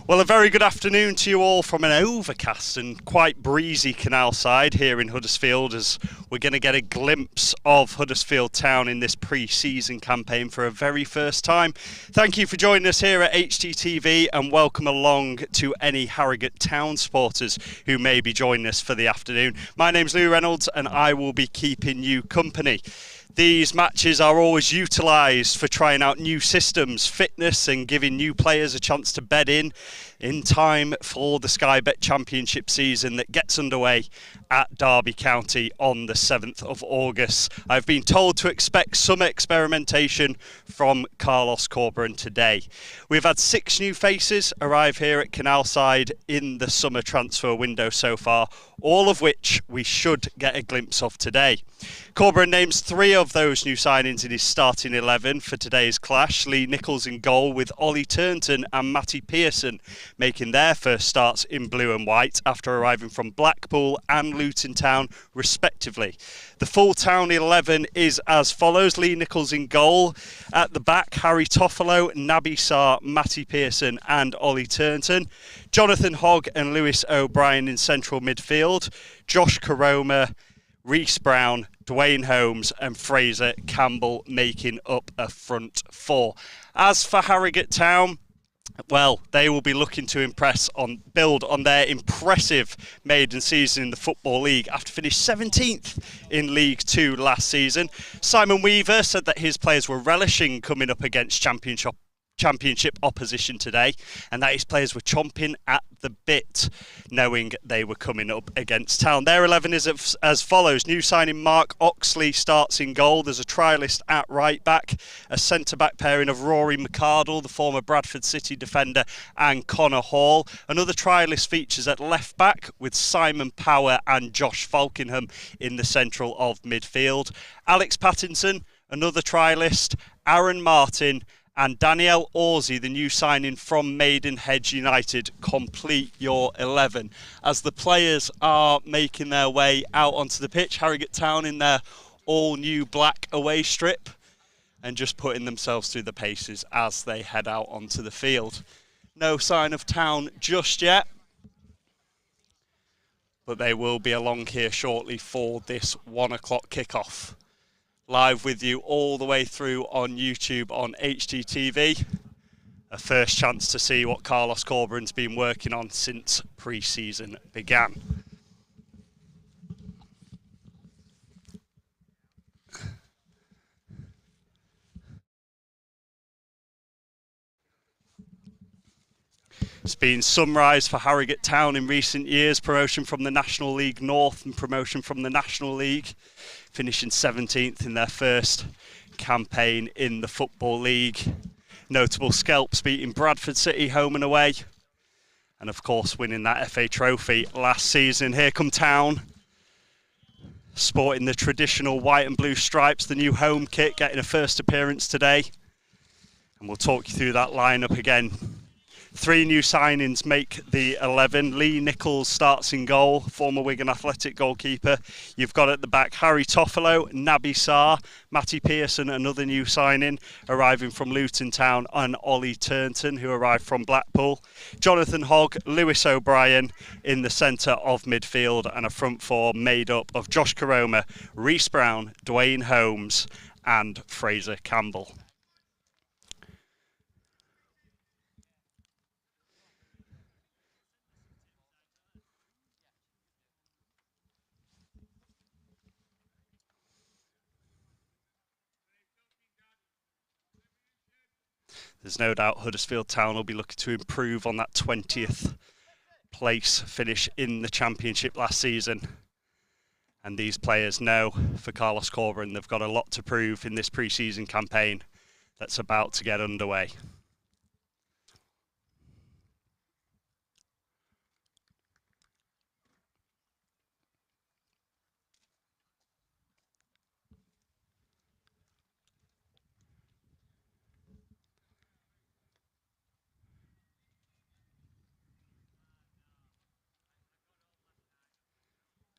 Well, a very good afternoon to you all from an overcast and quite breezy canal side here in Huddersfield, as we're going to get a glimpse of Huddersfield Town in this pre-season campaign for a very first time. Thank you for joining us here at HTTV, and welcome along to any Harrogate Town supporters who may be joining us for the afternoon. My name's Lou Reynolds and I will be keeping you company. These matches are always utilised for trying out new systems, fitness and giving new players a chance to bed in time for the Sky Bet Championship season that gets underway at Derby County on the 7th of August. I've been told to expect some experimentation from Carlos Corberán today. We've had 6 new faces arrive here at Canalside in the summer transfer window so far, all of which we should get a glimpse of today. Corberán names 3 of those new signings in his starting 11 for today's clash. Lee Nichols in goal, with Ollie Turnton and Matty Pearson making their first starts in blue and white after arriving from Blackpool and Luton Town respectively. The full Town 11 is as follows: Lee Nichols in goal. At the back, Harry Toffolo, Naby Sarr, Matty Pearson and Ollie Turnton. Jonathan Hogg and Lewis O'Brien in central midfield. Josh Koroma, Reece Brown, Dwayne Holmes and Fraser Campbell making up a front 4. As for Harrogate Town, well, they will be looking to build on their impressive maiden season in the Football League after finishing 17th in League 2 last season. Simon Weaver said that his players were relishing coming up against Championship opposition today, and that his players were chomping at the bit knowing they were coming up against Town. Their 11 is as follows: new signing Mark Oxley starts in goal. There's a trialist at right back, a centre back pairing of Rory McArdle, the former Bradford City defender, and Connor Hall. Another trialist features at left back with Simon Power and Josh Falkingham in the central of midfield. Alex Pattinson, another trialist, Aaron Martin and Danielle Orsey, the new signing from Maidenhead United, complete your 11. As the players are making their way out onto the pitch, Harrogate Town in their all-new black away strip and just putting themselves through the paces as they head out onto the field. No sign of Town just yet, but they will be along here shortly for this 1 o'clock kickoff. Live with you all the way through on YouTube on HTTV. A first chance to see what Carlos Corberán's been working on since pre-season began. It's been some rise for Harrogate Town in recent years, promotion from the National League North and promotion from the National League, finishing 17th in their first campaign in the Football League. Notable Skelps beating Bradford City home and away, and of course winning that FA Trophy last season. Here come Town, sporting the traditional white and blue stripes, the new home kit, getting a first appearance today, and we'll talk you through that lineup again. 3 new signings make the 11. Lee Nichols starts in goal, former Wigan Athletic goalkeeper. You've got at the back Harry Toffolo, Naby Sarr, Matty Pearson, another new signing, arriving from Luton Town, and Ollie Turnton, who arrived from Blackpool. Jonathan Hogg, Lewis O'Brien in the centre of midfield, and a front 4 made up of Josh Koroma, Reece Brown, Dwayne Holmes and Fraser Campbell. There's no doubt Huddersfield Town will be looking to improve on that 20th place finish in the Championship last season. And these players know for Carlos Corberán they've got a lot to prove in this pre-season campaign that's about to get underway.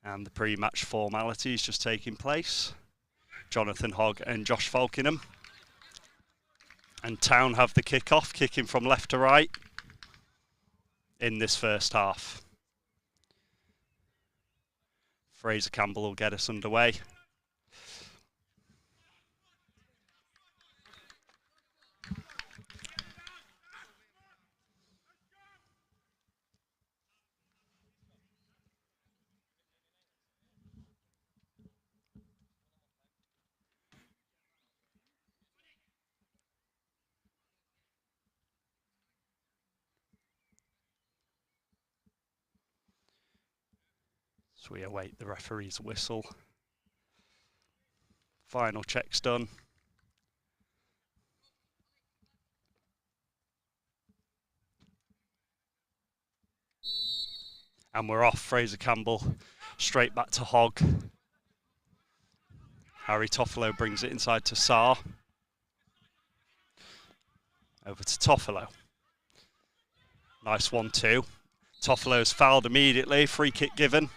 And the pre-match formalities just taking place. Jonathan Hogg and Josh Falkingham. And Town have the kick-off, kicking from left to right. in this first half. Fraser Campbell will get us underway. So we await the referee's whistle. Final check's done. And we're off. Fraser Campbell straight back to Hogg. Harry Toffolo brings it inside to Sarr. Over to Toffolo. Nice 1-2. Toffolo's fouled immediately. Free kick given.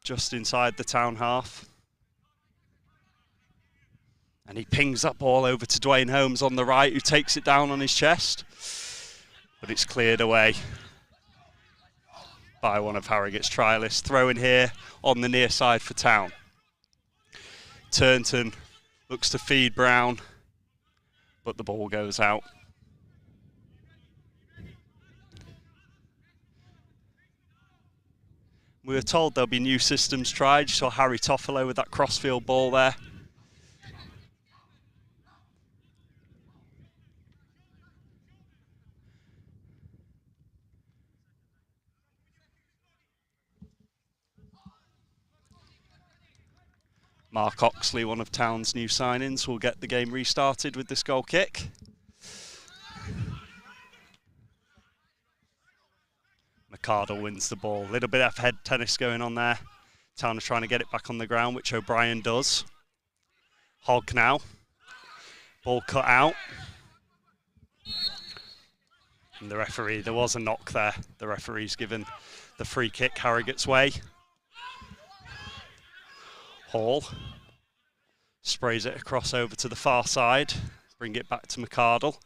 Just inside the town half. And he pings that ball over to Dwayne Holmes on the right, who takes it down on his chest. But it's cleared away by one of Harrogate's trialists. Throw in here on the near side for Town. Turnton looks to feed Brown, but the ball goes out. We were told there'll be new systems tried. You saw Harry Toffolo with that crossfield ball there. Mark Oxley, one of Town's new signings, will get the game restarted with this goal kick. McArdle wins the ball. A little bit of head tennis going on there. Town are trying to get it back on the ground, which O'Brien does. Hogg now. Ball cut out. And the referee, there was a knock there. The referee's given the free kick Harrogate's way. Hall sprays it across over to the far side. Bring it back to McArdle,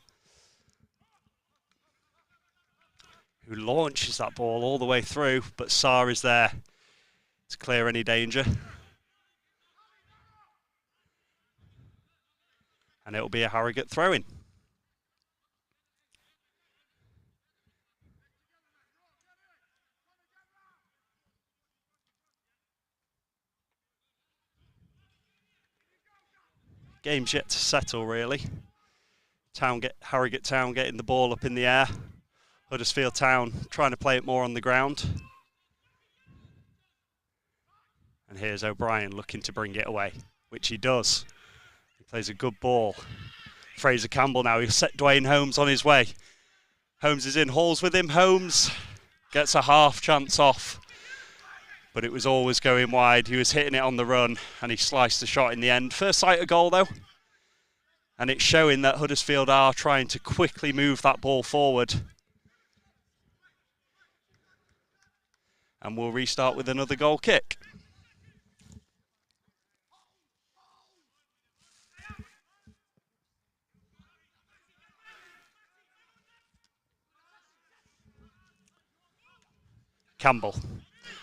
who launches that ball all the way through, but Sarr is there to clear any danger. And it'll be a Harrogate throw-in. Game's yet to settle, really. Harrogate Town getting the ball up in the air. Huddersfield Town trying to play it more on the ground. And here's O'Brien looking to bring it away, which he does. He plays a good ball. Fraser Campbell now, he'll set Dwayne Holmes on his way. Holmes is in, Hall's with him. Holmes gets a half chance off, but it was always going wide. He was hitting it on the run, and he sliced the shot in the end. First sight of goal, though. And it's showing that Huddersfield are trying to quickly move that ball forward. And we'll restart with another goal kick. Campbell.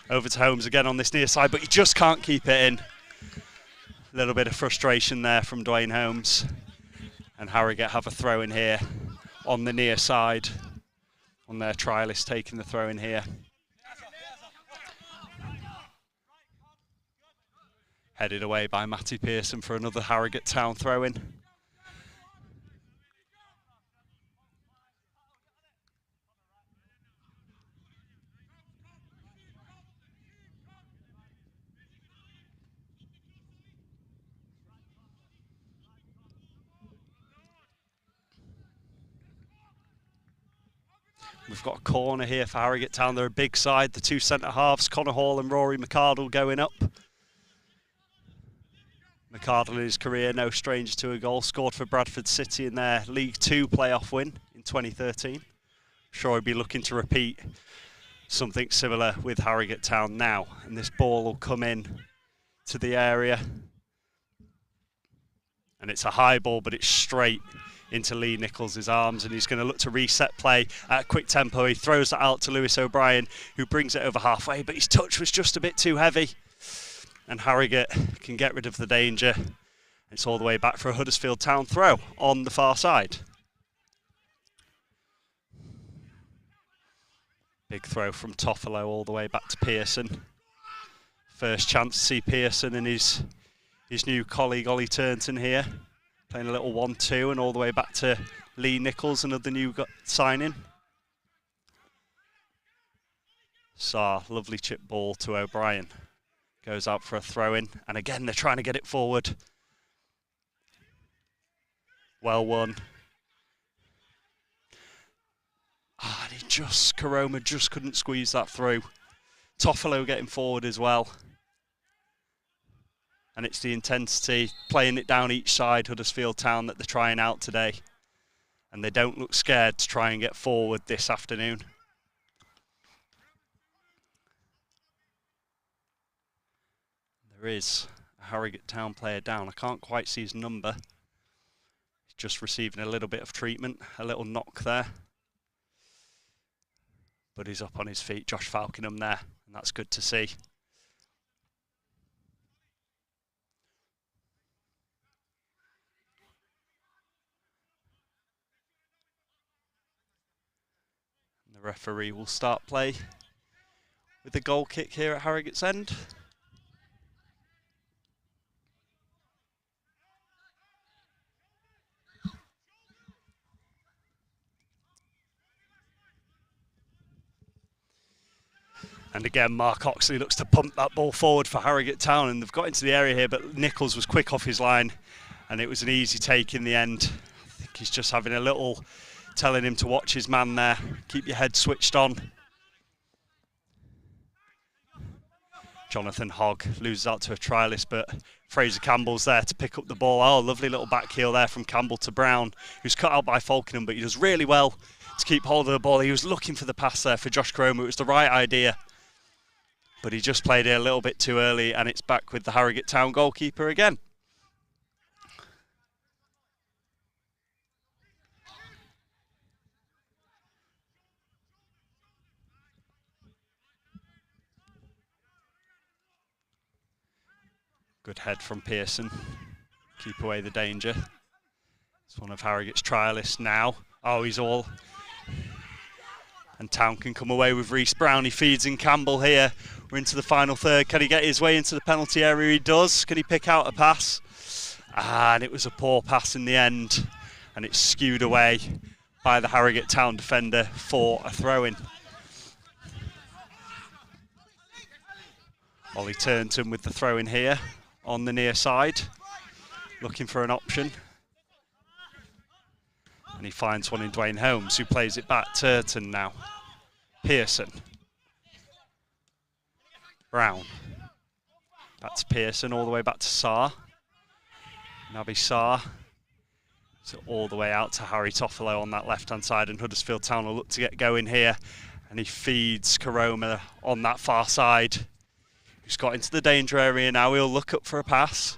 Over to Holmes again on this near side, but he just can't keep it in. A little bit of frustration there from Dwayne Holmes. And Harrogate have a throw in here on the near side. On their trialist taking the throw in here. Headed away by Matty Pearson for another Harrogate Town throw in. We've got a corner here for Harrogate Town. They're a big side. The two centre halves, Connor Hall and Rory McArdle, going up. McArdle in his career, no stranger to a goal. Scored for Bradford City in their League Two playoff win in 2013. Sure he'd be looking to repeat something similar with Harrogate Town now. And this ball will come in to the area. And it's a high ball, but it's straight into Lee Nichols' arms, and he's going to look to reset play at a quick tempo. He throws that out to Lewis O'Brien, who brings it over halfway, but his touch was just a bit too heavy. And Harrogate can get rid of the danger. It's all the way back for a Huddersfield Town throw on the far side. Big throw from Toffolo all the way back to Pearson. First chance to see Pearson and his new colleague Ollie Turnton here. Playing a little 1-2 and all the way back to Lee Nichols, another new signing. Sarr, lovely chip ball to O'Brien. Goes out for a throw-in, and again they're trying to get it forward. Well won. And Koroma just couldn't squeeze that through. Toffolo getting forward as well. And it's the intensity, playing it down each side, Huddersfield Town, that they're trying out today. And they don't look scared to try and get forward this afternoon. There is a Harrogate Town player down. I can't quite see his number. He's just receiving a little bit of treatment, a little knock there. But he's up on his feet, Josh Falkenham there, and that's good to see. The referee will start play with the goal kick here at Harrogate's end. And again, Mark Oxley looks to pump that ball forward for Harrogate Town, and they've got into the area here, but Nichols was quick off his line, and it was an easy take in the end. I think he's just having a little, telling him to watch his man there, keep your head switched on. Jonathan Hogg loses out to a trialist, but Fraser Campbell's there to pick up the ball. Oh, lovely little back heel there from Campbell to Brown, who's cut out by Falkenham, but he does really well to keep hold of the ball. He was looking for the pass there for Josh Koroma. It was the right idea, but he just played it a little bit too early, and it's back with the Harrogate Town goalkeeper again. Good head from Pearson. Keep away the danger. It's one of Harrogate's trialists now. Oh, he's all. And Town can come away with Reece Brown. He feeds in Campbell here. We're into the final third. Can he get his way into the penalty area? He does. Can he pick out a pass? And it was a poor pass in the end. And it's skewed away by the Harrogate Town defender for a throw-in. Ollie Turnton with the throw-in here on the near side, looking for an option. And he finds one in Dwayne Holmes, who plays it back. Turton now. Pearson. Brown. Back to Pearson, all the way back to Sarr. Naby Sarr. So all the way out to Harry Toffolo on that left-hand side, and Huddersfield Town will look to get going here. And he feeds Koroma on that far side. He's got into the danger area now. He'll look up for a pass.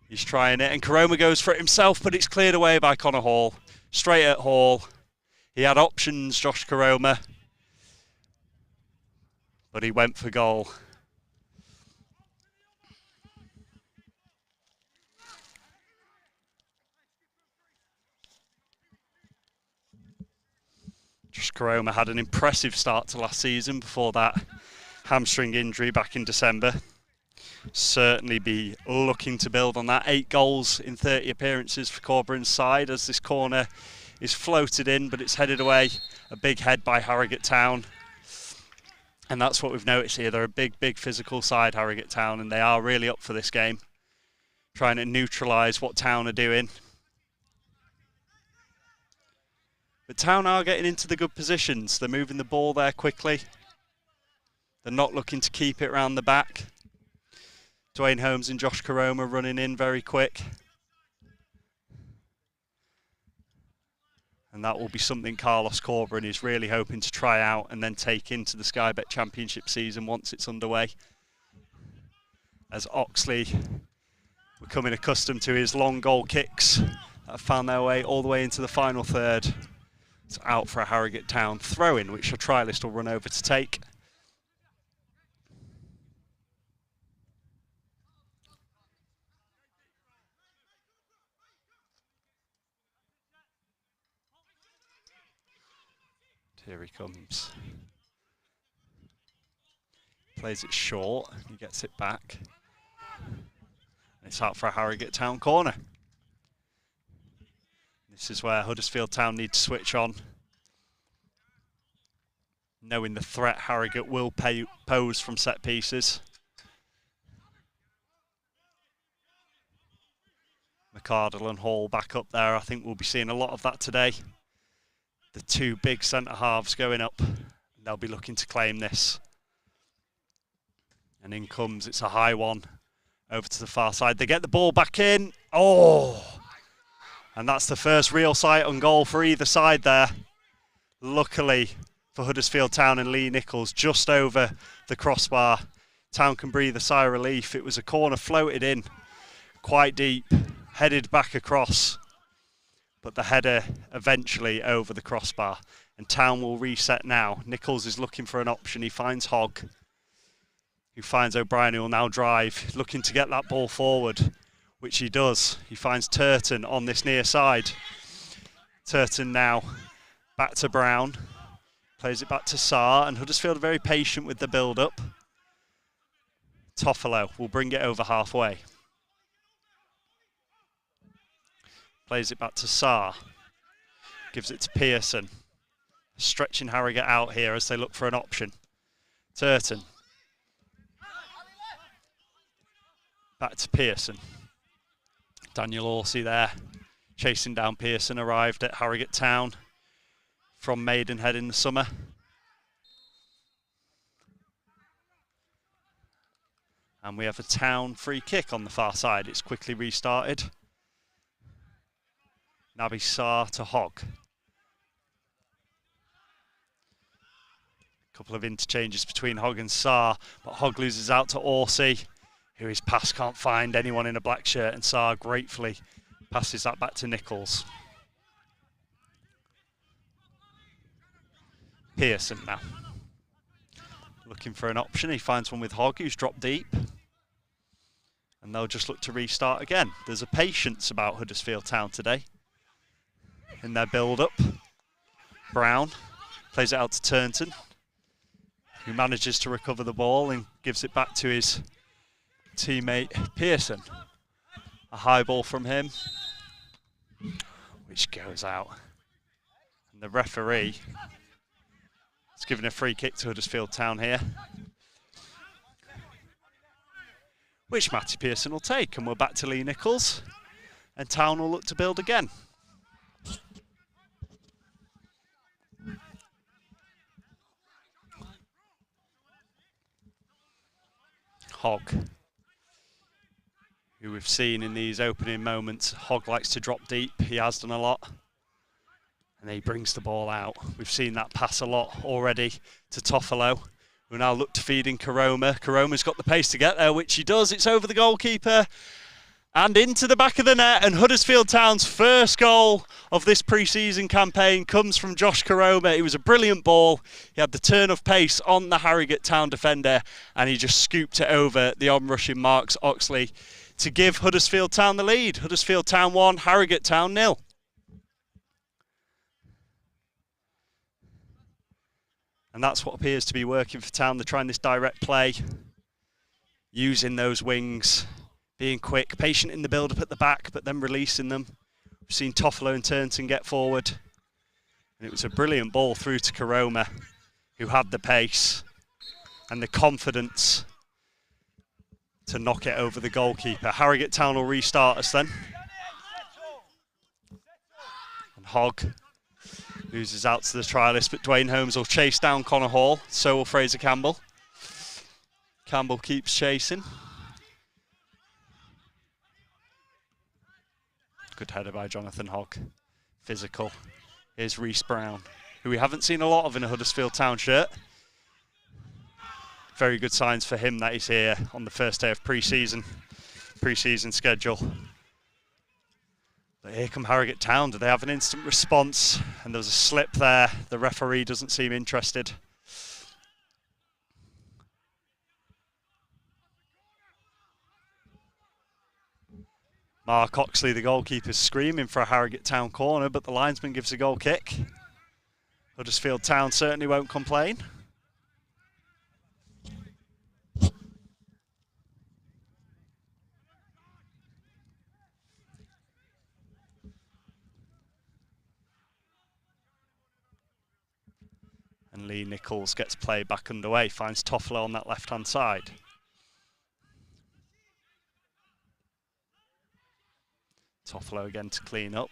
He's trying it, and Koroma goes for it himself, but it's cleared away by Connor Hall. Straight at Hall. He had options, Josh Koroma, but he went for goal. Josh Koroma had an impressive start to last season before that hamstring injury back in December. Certainly be looking to build on that. 8 goals in 30 appearances for Corburn's side as this corner is floated in, but it's headed away. A big head by Harrogate Town. And that's what we've noticed here. They're a big, big physical side, Harrogate Town, and they are really up for this game. Trying to neutralise what Town are doing. But Town are getting into the good positions. They're moving the ball there quickly. They're not looking to keep it round the back. Dwayne Holmes and Josh Koroma running in very quick. And that will be something Carlos Corburn is really hoping to try out and then take into the Sky Bet Championship season once it's underway. As Oxley, becoming accustomed to his long goal kicks, have found their way all the way into the final third. It's out for a Harrogate Town throw-in, which a trialist will run over to take. Here he comes. Plays it short, he gets it back. It's out for a Harrogate Town corner. This is where Huddersfield Town need to switch on, knowing the threat Harrogate will pose from set pieces. McArdle and Hall back up there. I think we'll be seeing a lot of that today. The two big centre halves going up. They'll be looking to claim this. And in comes, it's a high one over to the far side. They get the ball back in. Oh! And that's the first real sight on goal for either side there. Luckily for Huddersfield Town and Lee Nichols, just over the crossbar. Town can breathe a sigh of relief. It was a corner floated in quite deep, headed back across. But the header eventually over the crossbar. And Town will reset now. Nichols is looking for an option. He finds Hogg, who finds O'Brien, who will now drive, looking to get that ball forward, which he does. He finds Turton on this near side. Turton now back to Brown, plays it back to Saar, and Huddersfield are very patient with the build-up. Toffolo will bring it over halfway. Plays it back to Saar, gives it to Pearson. Stretching Harrogate out here as they look for an option. Turton. Back to Pearson. Daniel Horsey there, chasing down Pearson, arrived at Harrogate Town from Maidenhead in the summer. And we have a Town free kick on the far side. It's quickly restarted. Naby Saar to Hogg. A couple of interchanges between Hogg and Saar, but Hogg loses out to Horsey, who his pass can't find anyone in a black shirt, and Saar gratefully passes that back to Nichols. Pearson now. Looking for an option, he finds one with Hogg, who's dropped deep. And they'll just look to restart again. There's a patience about Huddersfield Town today in their build-up. Brown plays it out to Turnton, who manages to recover the ball and gives it back to his teammate Pearson. A high ball from him, which goes out. And the referee has given a free kick to Huddersfield Town here, which Matty Pearson will take. And we're back to Lee Nichols, and Town will look to build again. Hogg, who we've seen in these opening moments. Hogg likes to drop deep, he has done a lot. And he brings the ball out. We've seen that pass a lot already to Toffolo, who now look to feed in Karoma. Karoma's got the pace to get there, which he does. It's over the goalkeeper and into the back of the net. And Huddersfield Town's first goal of this pre-season campaign comes from Josh Karoma. It was a brilliant ball. He had the turn of pace on the Harrogate Town defender, and he just scooped it over the onrushing Marks Oxley to give Huddersfield Town the lead. Huddersfield Town 1, Harrogate Town 0. And that's what appears to be working for Town. They're trying this direct play, using those wings, being quick, patient in the build-up at the back, but then releasing them. We've seen Toffolo and Turnton get forward. And it was a brilliant ball through to Karoma, who had the pace and the confidence to knock it over the goalkeeper. Harrogate Town will restart us then. And Hogg loses out to the trialist, but Dwayne Holmes will chase down Connor Hall. So will Fraser Campbell. Campbell keeps chasing. Good header by Jonathan Hogg. Physical. Here's Reece Brown, who we haven't seen a lot of in a Huddersfield Town shirt. Very good signs for him that he's here on the first day of pre-season schedule. But here come Harrogate Town. Do they have an instant response? And there was a slip there. The referee doesn't seem interested. Mark Oxley, the goalkeeper, screaming for a Harrogate Town corner, but the linesman gives a goal kick. Huddersfield Town certainly won't complain. And Lee Nichols gets play back underway, finds Toffolo on that left-hand side. Toffolo again to clean up.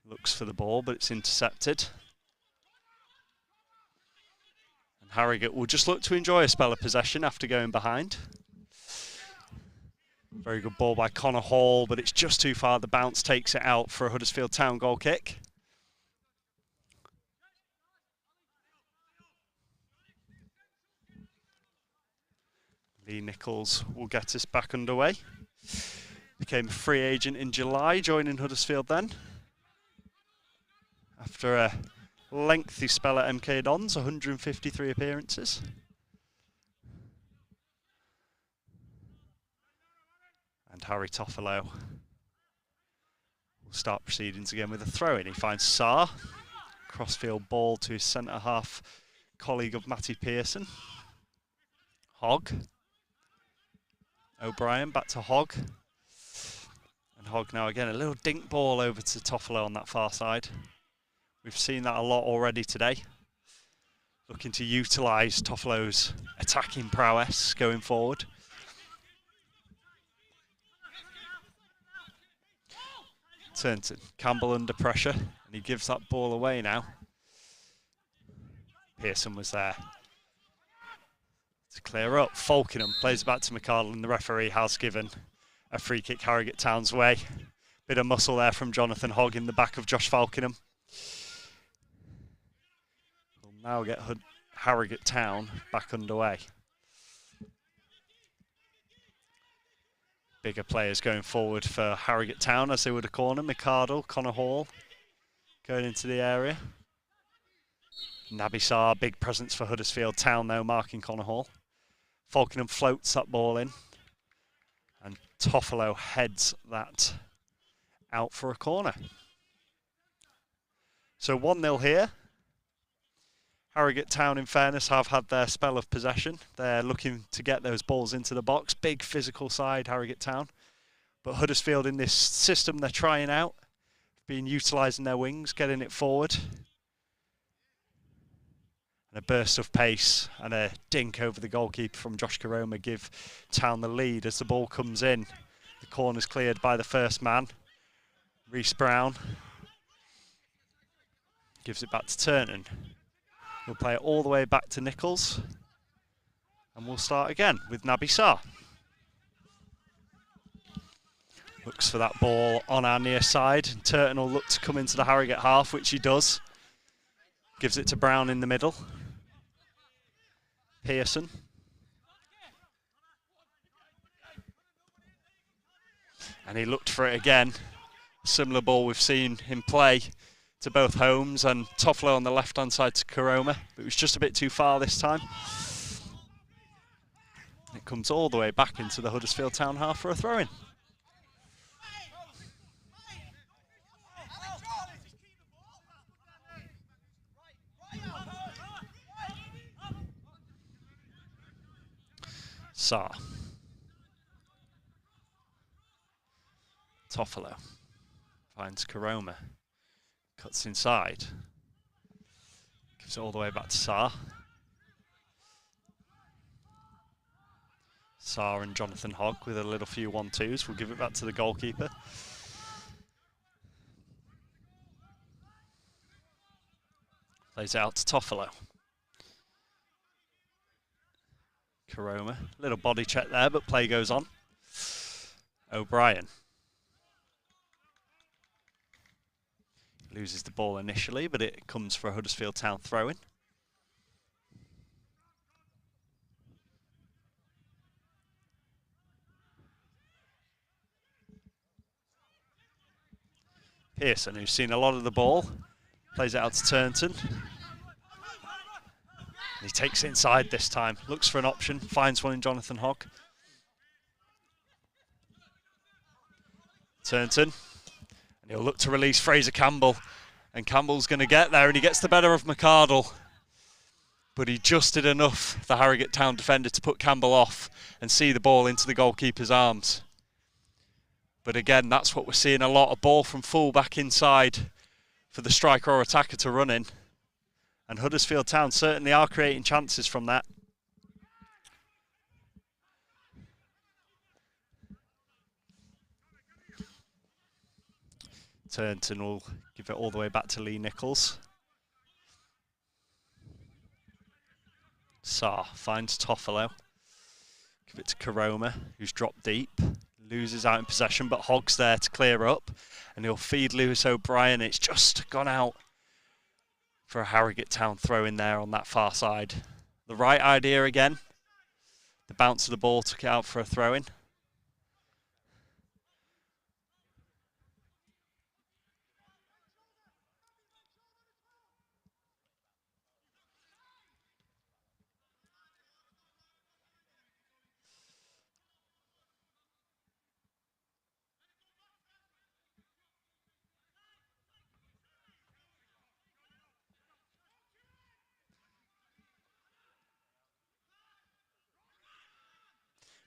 Looks for the ball, but it's intercepted. And Harrogate will just look to enjoy a spell of possession after going behind. Very good ball by Connor Hall, but it's just too far. The bounce takes it out for a Huddersfield Town goal kick. Lee Nichols will get us back underway. Became a free agent in July, joining Huddersfield then. After a lengthy spell at MK Dons, 153 appearances. And Harry Toffolo will start proceedings again with a throw-in. He finds Saar. Crossfield ball to his centre-half colleague of Matty Pearson. Hogg. O'Brien back to Hogg. And Hogg now again, a little dink ball over to Toffolo on that far side. We've seen that a lot already today. Looking to utilise Toffolo's attacking prowess going forward. Turnton, Campbell under pressure, and he gives that ball away now. Pearson was there to clear up. Falkenham plays back to McCardle, and the referee has given a free kick Harrogate Town's way. Bit of muscle there from Jonathan Hogg in the back of Josh Falkenham. We'll now get Harrogate Town back underway. Bigger players going forward for Harrogate Town as they would a corner. McCardle, Connor Hall going into the area. Nabisar, big presence for Huddersfield Town though, marking Connor Hall. Falkenham floats that ball in. And Toffolo heads that out for a corner. So 1-0 here. Harrogate Town, in fairness, have had their spell of possession. They're looking to get those balls into the box. Big physical side, Harrogate Town. But Huddersfield, in this system they're trying out, been utilising their wings, getting it forward. And a burst of pace and a dink over the goalkeeper from Josh Karoma give Town the lead as the ball comes in. The corner's cleared by the first man. Reece Brown gives it back to Turnton. We'll play it all the way back to Nichols. And we'll start again with Nabisar. Looks for that ball on our near side. And Turton will look to come into the Harrogate half, which he does. Gives it to Brown in the middle. Pearson. And he looked for it again. Similar ball we've seen him play to both Holmes and Toffolo on the left-hand side to Karoma. But it was just a bit too far this time. It comes all the way back into the Huddersfield Town half for a throw-in. Saar. Toffolo finds Karoma. Cuts inside. Gives it all the way back to Saar. Saar and Jonathan Hogg with a little few 1-2s. We'll give it back to the goalkeeper. Plays it out to Toffolo. Karoma. Little body check there, but play goes on. O'Brien. Loses the ball initially, but it comes for a Huddersfield Town throw-in. Pearson, who's seen a lot of the ball, plays it out to Turnton. He takes it inside this time, looks for an option, finds one in Jonathan Hogg. Turnton, and he'll look to release Fraser Campbell, and Campbell's going to get there, and he gets the better of McArdle. But he just did enough, the Harrogate Town defender, to put Campbell off and see the ball into the goalkeeper's arms. But again, that's what we're seeing a lot, a ball from full back inside for the striker or attacker to run in. And Huddersfield Town certainly are creating chances from that. Turnton will give it all the way back to Lee Nichols. Sarr finds Toffolo. Give it to Karoma, who's dropped deep. Loses out in possession, but Hogg's there to clear up. And he'll feed Lewis O'Brien. It's just gone out for a Harrogate Town throw in there on that far side. The right idea again. The bounce of the ball took it out for a throw in.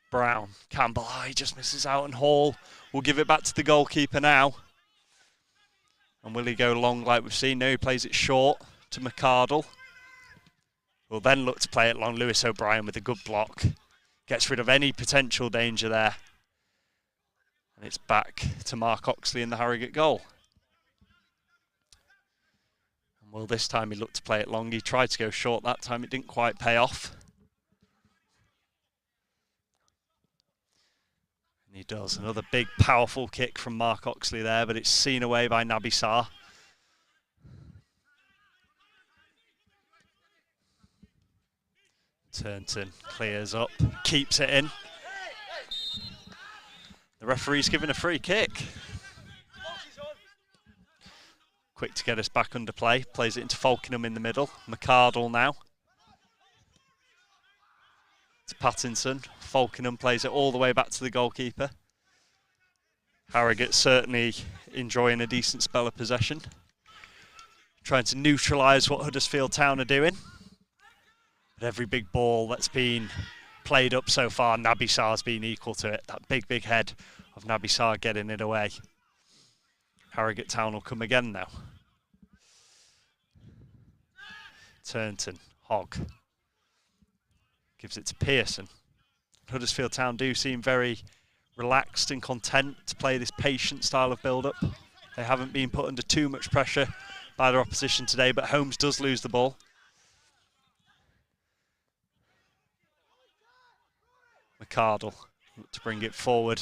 Brown, Campbell, he just misses out, and Hall will give it back to the goalkeeper now. And will he go long like we've seen? No, he plays it short to McArdle. Will then look to play it long. Lewis O'Brien with a good block. Gets rid of any potential danger there. And it's back to Mark Oxley in the Harrogate goal. And will this time he look to play it long? He tried to go short that time, it didn't quite pay off. He does. Another big, powerful kick from Mark Oxley there, but it's seen away by Naby Sarr. Turnton clears up, keeps it in. The referee's given a free kick. Quick to get us back under play. Plays it into Falkingham in the middle. McArdle now. To Pattinson. Falkingham plays it all the way back to the goalkeeper. Harrogate certainly enjoying a decent spell of possession. Trying to neutralise what Huddersfield Town are doing. But every big ball that's been played up so far, Naby Sarr's been equal to it. That big, big head of Naby Sarr getting it away. Harrogate Town will come again now. Turnton, Hogg. Gives it to Pearson. Huddersfield Town do seem very relaxed and content to play this patient style of build-up. They haven't been put under too much pressure by their opposition today, but Holmes does lose the ball. McArdle to bring it forward,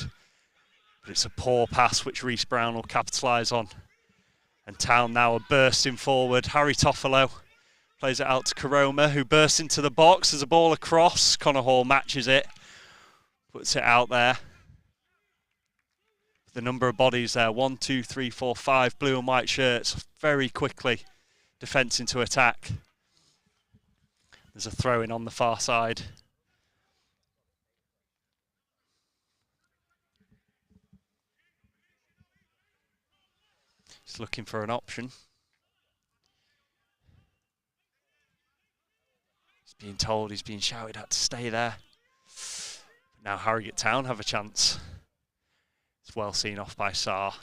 but it's a poor pass which Reece Brown will capitalise on. And Town now are bursting forward. Harry Toffolo plays it out to Karoma, who bursts into the box. There's a ball across. Connor Hall matches it. Puts it out there. The number of bodies there. 1, 2, 3, 4, 5 blue and white shirts. Very quickly. Defence into attack. There's a throw-in on the far side. He's looking for an option. Being told, he's being shouted at to stay there. Now Harrogate Town have a chance. It's well seen off by Sarr.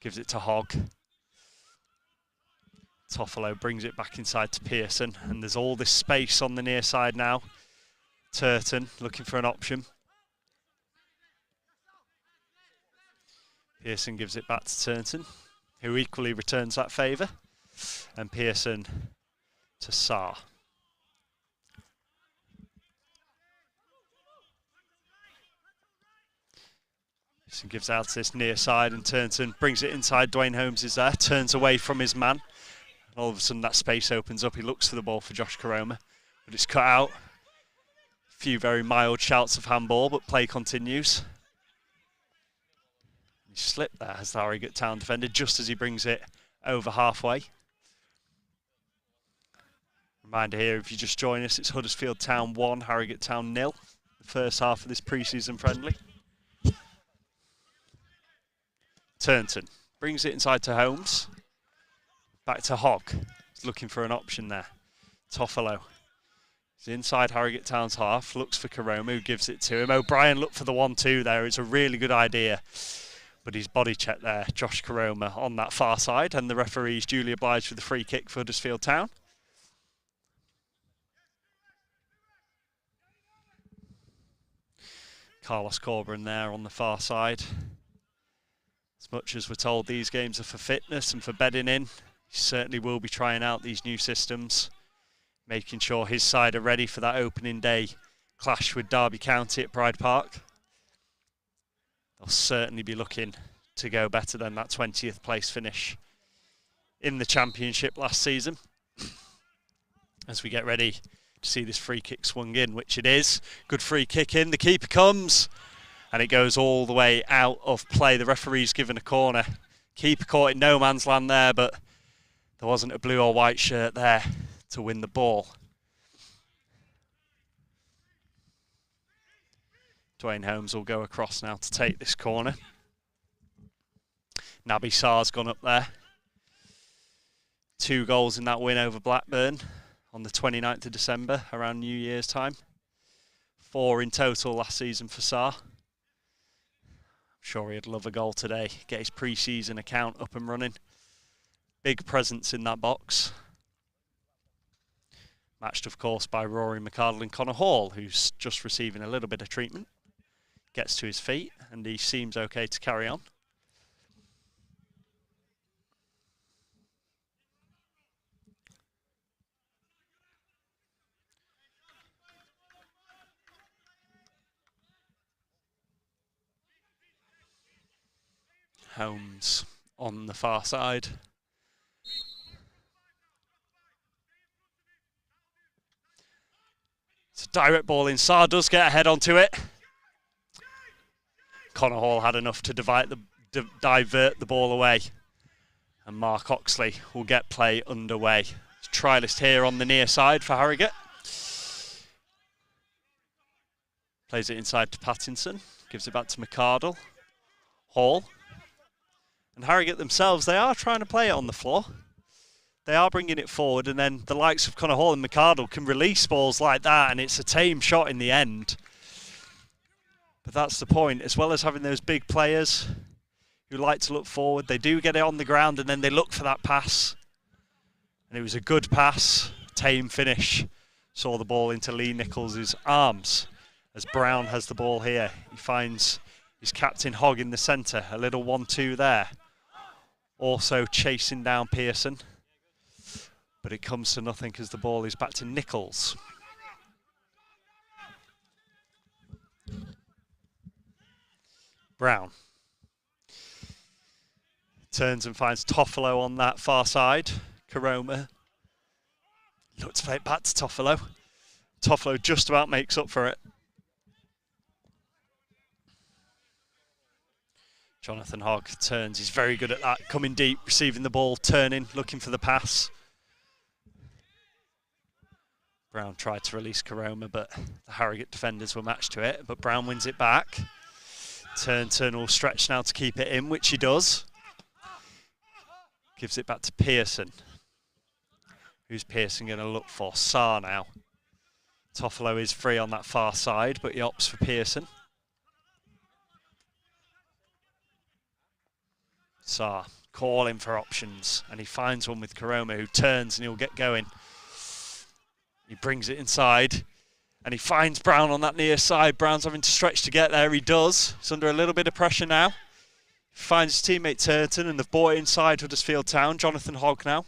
Gives it to Hogg. Toffolo brings it back inside to Pearson, and there's all this space on the near side now. Turton looking for an option. Pearson gives it back to Turnton, who equally returns that favour. And Pearson to Sarr. Pearson gives out to this near side, and Turnton brings it inside. Dwayne Holmes is there, turns away from his man. And all of a sudden that space opens up. He looks for the ball for Josh Karoma, but it's cut out. A few very mild shouts of handball, but play continues. He slipped there as the Harrogate Town defender just as he brings it over halfway. Reminder here, if you just join us, it's Huddersfield Town 1, Harrogate Town 0. The first half of this pre-season friendly. Turnton brings it inside to Holmes. Back to Hogg. He's looking for an option there. Toffolo. He's inside Harrogate Town's half. Looks for Karoma, who gives it to him. O'Brien looked for the 1-2 there. It's a really good idea. But he's body checked there. Josh Karoma on that far side. And the referee's duly obliged with the free kick for Huddersfield Town. Carlos Corberan there on the far side. As much as we're told these games are for fitness and for bedding in, he certainly will be trying out these new systems, making sure his side are ready for that opening day clash with Derby County at Pride Park. They'll certainly be looking to go better than that 20th place finish in the Championship last season. As we get ready to see this free kick swung in, which it is. Good free kick in, the keeper comes, and it goes all the way out of play. The referee's given a corner. Keeper caught in no man's land there, but there wasn't a blue or white shirt there to win the ball. Dwayne Holmes will go across now to take this corner. Naby Sarr's gone up there. 2 goals in that win over Blackburn on the 29th of December, around New Year's time. 4 in total last season for Sarr. I'm sure he'd love a goal today, get his pre-season account up and running. Big presence in that box. Matched, of course, by Rory McArdle and Connor Hall, who's just receiving a little bit of treatment. Gets to his feet, and he seems okay to carry on. Holmes on the far side. It's a direct ball in. Sarr does get a head onto it. Connor Hall had enough to divert the ball away. And Mark Oxley will get play underway. Trialist here on the near side for Harrogate. Plays it inside to Pattinson. Gives it back to McArdle. Hall. And Harrogate themselves, they are trying to play it on the floor. They are bringing it forward, and then the likes of Connor Hall and McArdle can release balls like that, and it's a tame shot in the end. But that's the point. As well as having those big players who like to look forward, they do get it on the ground, and then they look for that pass. And it was a good pass, tame finish. Saw the ball into Lee Nichols' arms as Brown has the ball here. He finds his captain Hogg in the centre, a little 1-2 there. Also chasing down Pearson. But it comes to nothing because the ball is back to Nichols. Brown. Turns and finds Toffolo on that far side. Karoma. Looks to play it back to Toffolo. Toffolo just about makes up for it. Jonathan Hogg turns. He's very good at that. Coming deep, receiving the ball, turning, looking for the pass. Brown tried to release Karoma, but the Harrogate defenders were matched to it. But Brown wins it back. Turn will stretch now to keep it in, which he does. Gives it back to Pearson. Who's Pearson going to look for? Sarr now. Toffolo is free on that far side, but he opts for Pearson. Sarr calling for options, and he finds one with Karoma, who turns and he'll get going. He brings it inside, and he finds Brown on that near side. Brown's having to stretch to get there. He does. He's under a little bit of pressure now. He finds his teammate Turton, and they've brought it inside Huddersfield Town. Jonathan Hogg now.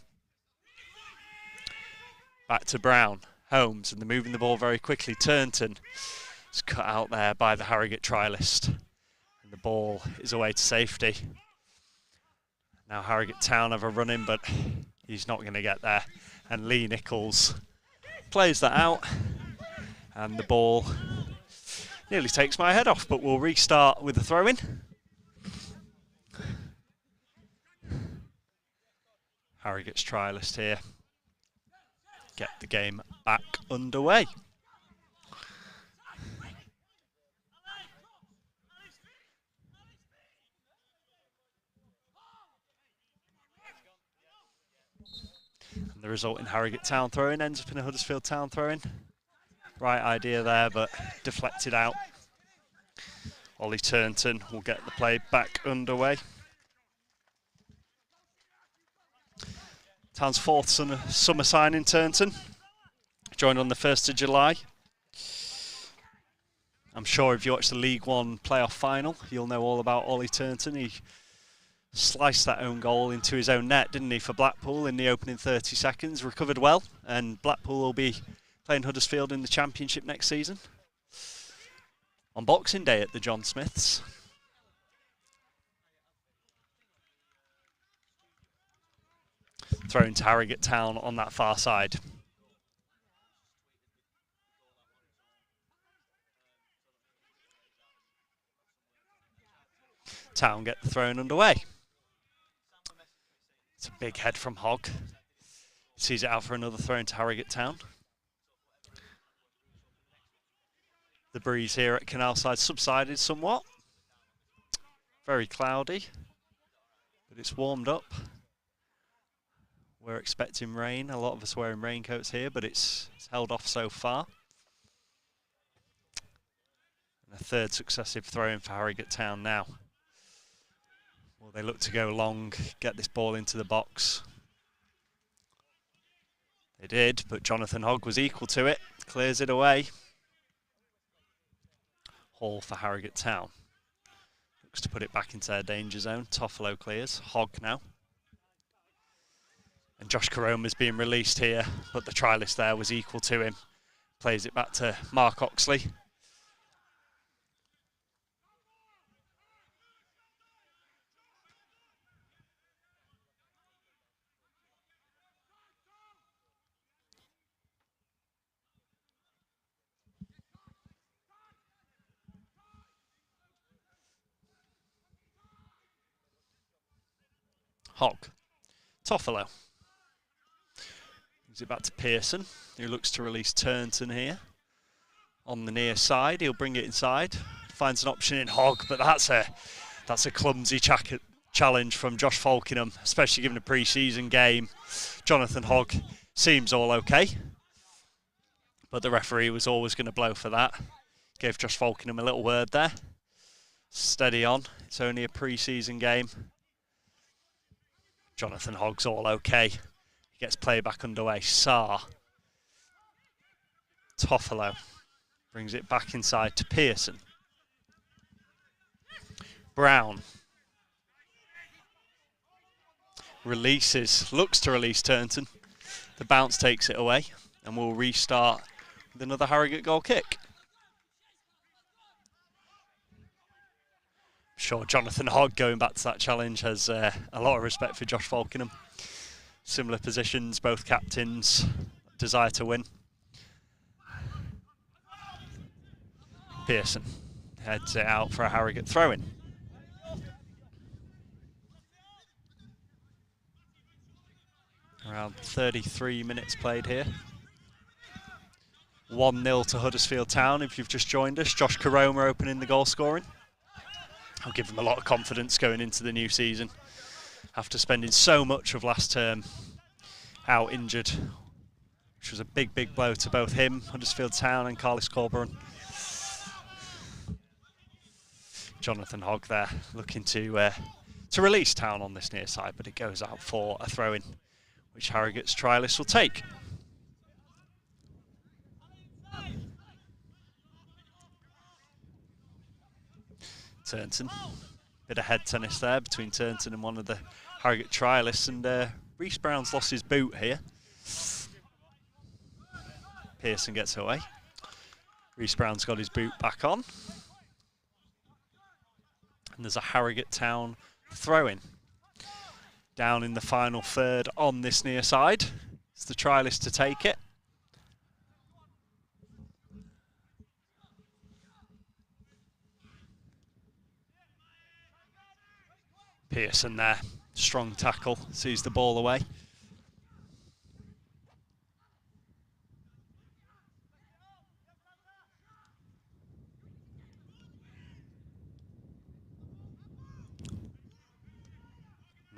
Back to Brown. Holmes, and they're moving the ball very quickly. Turton is cut out there by the Harrogate trialist. And the ball is away to safety. Now Harrogate Town have a run in, but he's not going to get there. And Lee Nichols plays that out. And the ball nearly takes my head off, but we'll restart with the throw-in. Harrogate's trialist here. Get the game back underway. And the result in Harrogate Town throw-in ends up in a Huddersfield Town throw-in. Right idea there, but deflected out. Ollie Turnton will get the play back underway. Town's fourth summer signing, Turnton. Joined on the 1st of July. I'm sure if you watch the League One playoff final, you'll know all about Ollie Turnton. He sliced that own goal into his own net, didn't he, for Blackpool in the opening 30 seconds. Recovered well, and Blackpool will be playing Huddersfield in the Championship next season. On Boxing Day at the John Smiths. Thrown to Harrogate Town on that far side. Town get the throw-in underway. It's a big head from Hogg. Sees it out for another throw into Harrogate Town. The breeze here at Canalside subsided somewhat. Very cloudy, but it's warmed up. We're expecting rain. A lot of us wearing raincoats here, but it's held off so far. And a third successive throw-in for Harrogate Town now. Well, they look to go long, get this ball into the box. They did, but Jonathan Hogg was equal to it. Clears it away. Hall for Harrogate Town. Looks to put it back into their danger zone. Toffolo clears. Hogg now. And Josh Caroma's being released here, but the trialist there was equal to him. Plays it back to Mark Oxley. Hogg. Toffolo. Gives it back to Pearson, who looks to release Turnton here. On the near side, he'll bring it inside. Finds an option in Hogg, but that's a clumsy challenge from Josh Falkingham, especially given a pre-season game. Jonathan Hogg seems all okay, but the referee was always going to blow for that. Gave Josh Falkingham a little word there. Steady on, it's only a pre-season game. Jonathan Hogg's all okay. He gets play back underway. Saar. Toffolo brings it back inside to Pearson. Brown. Releases, looks to release Turnton. The bounce takes it away, and we'll restart with another Harrogate goal kick. Sure, Jonathan Hogg going back to that challenge has a lot of respect for Josh Falkingham. Similar positions, both captains, desire to win. Pearson heads it out for a Harrogate throw-in. Around 33 minutes played here. 1-0 to Huddersfield Town if you've just joined us. Josh Caroma opening the goal scoring. I'll give them a lot of confidence going into the new season after spending so much of last term out injured, which was a big, big blow to both him, Huddersfield Town, and Carlis Corborn. Jonathan Hogg there looking to release Town on this near side, but it goes out for a throw-in, which Harrogate's trialists will take. Turnton. Bit of head tennis there between Turnton and one of the Harrogate trialists, and Reece Brown's lost his boot here. Pearson gets away. Reece Brown's got his boot back on. And there's a Harrogate Town throw-in. Down in the final third on this near side. It's the trialist to take it. Pearson there, strong tackle, sees the ball away.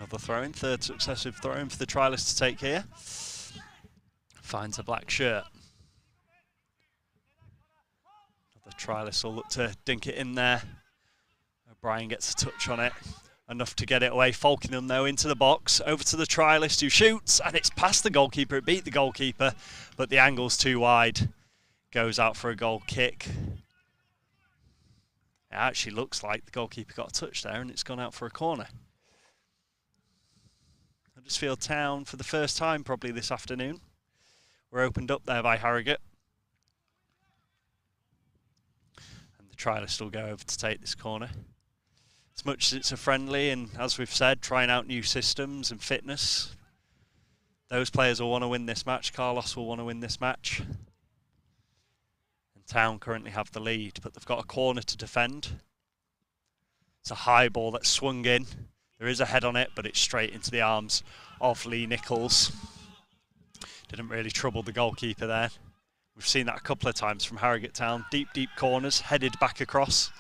Another throw-in, third successive throw-in for the trialist to take here. Finds a black shirt. Another trialist will look to dink it in there. O'Brien gets a touch on it. Enough to get it away. Falkingham, though, into the box. Over to the trialist who shoots, and it's past the goalkeeper. It beat the goalkeeper, but the angle's too wide. Goes out for a goal kick. It actually looks like the goalkeeper got a touch there, and it's gone out for a corner. Huddersfield Town, for the first time probably this afternoon, were opened up there by Harrogate. And the trialist will go over to take this corner. As much as it's a friendly, and as we've said, trying out new systems and fitness, those players will want to win this match. Carlos will want to win this match. And Town currently have the lead, but they've got a corner to defend. It's a high ball that's swung in. There is a head on it, but it's straight into the arms of Lee Nichols. Didn't really trouble the goalkeeper there. We've seen that a couple of times from Harrogate Town. Deep, deep corners, headed back across.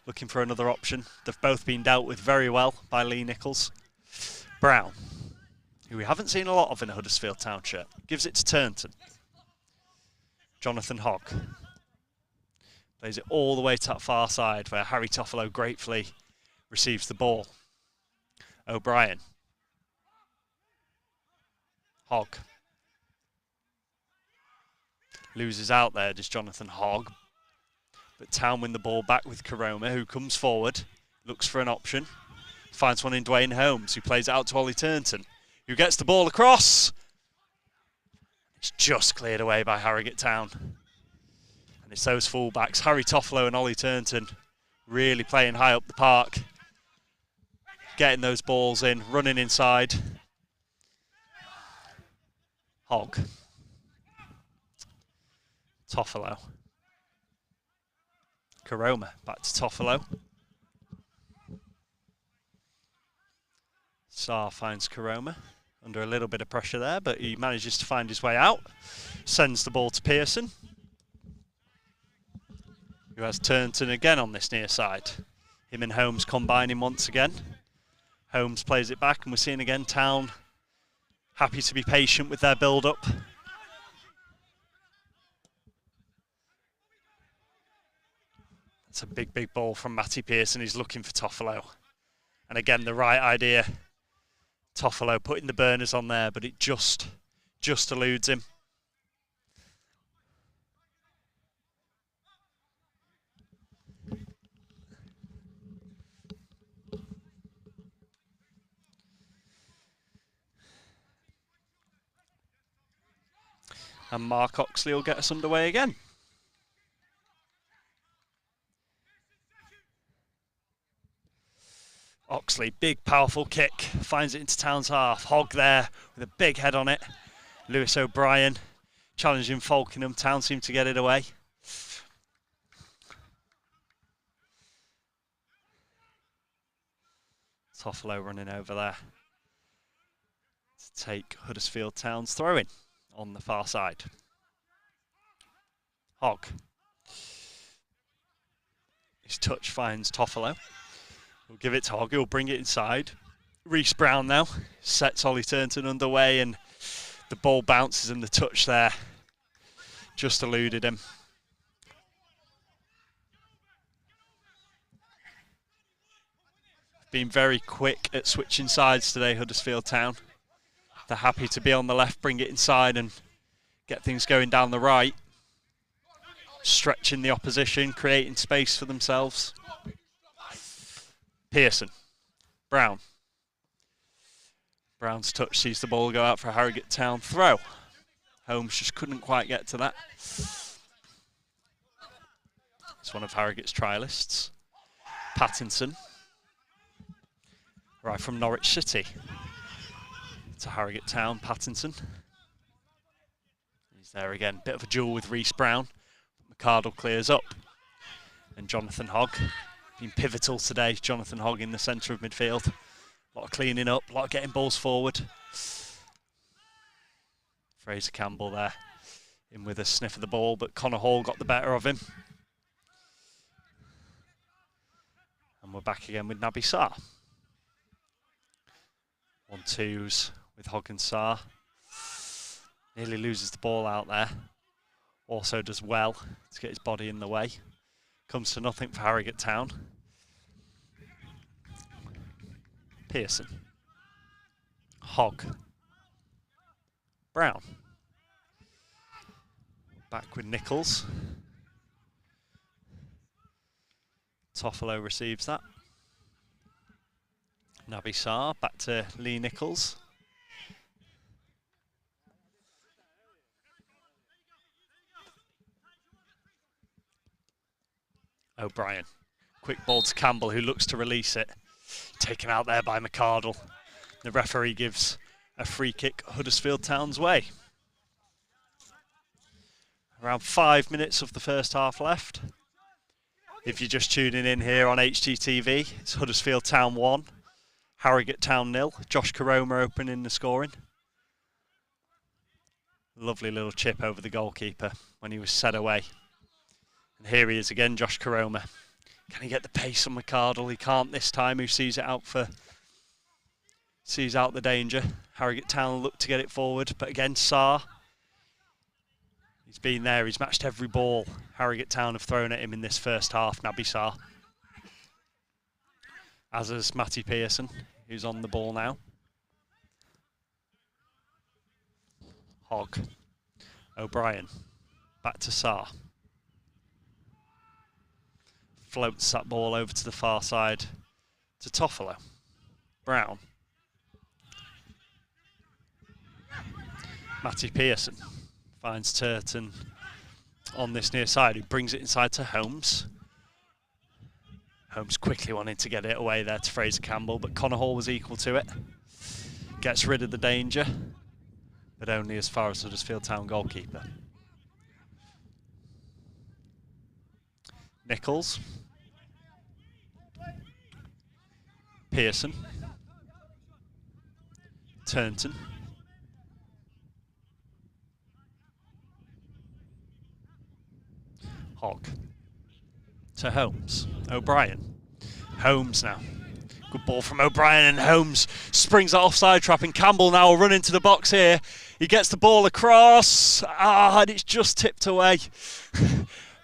Looking for another option. They've both been dealt with very well by Lee Nichols. Brown, who we haven't seen a lot of in a Huddersfield Town shirt, gives it to Turnton. Jonathan Hogg plays it all the way to that far side where Harry Toffolo gratefully receives the ball. O'Brien. Hogg. Loses out there, does Jonathan Hogg. But Town win the ball back with Karoma, who comes forward, looks for an option, finds one in Dwayne Holmes, who plays it out to Ollie Turnton, who gets the ball across. It's just cleared away by Harrogate Town. And it's those fullbacks, Harry Toffolo and Ollie Turnton, really playing high up the park, getting those balls in, running inside. Hogg. Toffolo. Karoma, back to Toffolo. Sarr finds Karoma under a little bit of pressure there, but he manages to find his way out. Sends the ball to Pearson, who has Turnton again on this near side. Him and Holmes combining once again. Holmes plays it back, and we're seeing again Town happy to be patient with their build-up. It's a big, big ball from Matty Pearson. He's looking for Toffolo. And again, the right idea. Toffolo putting the burners on there, but it just eludes him. And Mark Oxley will get us underway again. Oxley, big powerful kick, finds it into Town's half. Hogg there with a big head on it. Lewis O'Brien challenging Falkingham. Town seem to get it away. Toffolo running over there to take Huddersfield Town's throw-in on the far side. Hogg. His touch finds Toffolo. We'll give it to Hogg, he'll bring it inside. Reece Brown now sets Ollie Turnton underway, and the ball bounces and the touch there just eluded him. Been very quick at switching sides today, Huddersfield Town. They're happy to be on the left, bring it inside and get things going down the right. Stretching the opposition, creating space for themselves. Pearson. Brown. Brown's touch sees the ball go out for a Harrogate Town throw. Holmes just couldn't quite get to that. It's one of Harrogate's trialists. Pattinson. Right from Norwich City to Harrogate Town. Pattinson. He's there again. Bit of a duel with Reece Brown. McCardle clears up. And Jonathan Hogg. Been pivotal today, Jonathan Hogg in the centre of midfield. A lot of cleaning up, a lot of getting balls forward. Fraser Campbell there, in with a sniff of the ball, but Connor Hall got the better of him. And we're back again with Naby Sarr. 1-2s with Hogg and Sarr. Nearly loses the ball out there. Also does well to get his body in the way. Comes to nothing for Harrogate Town. Pearson. Hogg. Brown. Back with Nichols. Toffolo receives that. Naby Sarr back to Lee Nichols. O'Brien. Quick ball to Campbell, who looks to release it. Taken out there by McArdle. The referee gives a free kick Huddersfield Town's way. Around 5 minutes of the first half left. If you're just tuning in here on HGTV, it's Huddersfield Town 1, Harrogate Town 0. Josh Karoma opening the scoring. Lovely little chip over the goalkeeper when he was set away. And here he is again, Josh Karoma. Can he get the pace on McArdle? He can't this time, who sees out the danger. Harrogate Town look to get it forward, but again, Sarr. He's been there, he's matched every ball Harrogate Town have thrown at him in this first half, Naby Sarr. As is Matty Pearson, who's on the ball now. Hogg. O'Brien. Back to Sarr. Floats that ball over to the far side to Toffolo. Brown. Matty Pearson finds Turton on this near side, who brings it inside to Holmes. Holmes quickly wanting to get it away there to Fraser Campbell, but Connor Hall was equal to it. Gets rid of the danger, but only as far as Huddersfield Town goalkeeper. Nichols. Pearson. Turnton. Hogg. To Holmes. O'Brien. Holmes now. Good ball from O'Brien, and Holmes springs that offside trap, and Campbell now will run into the box here. He gets the ball across. And it's just tipped away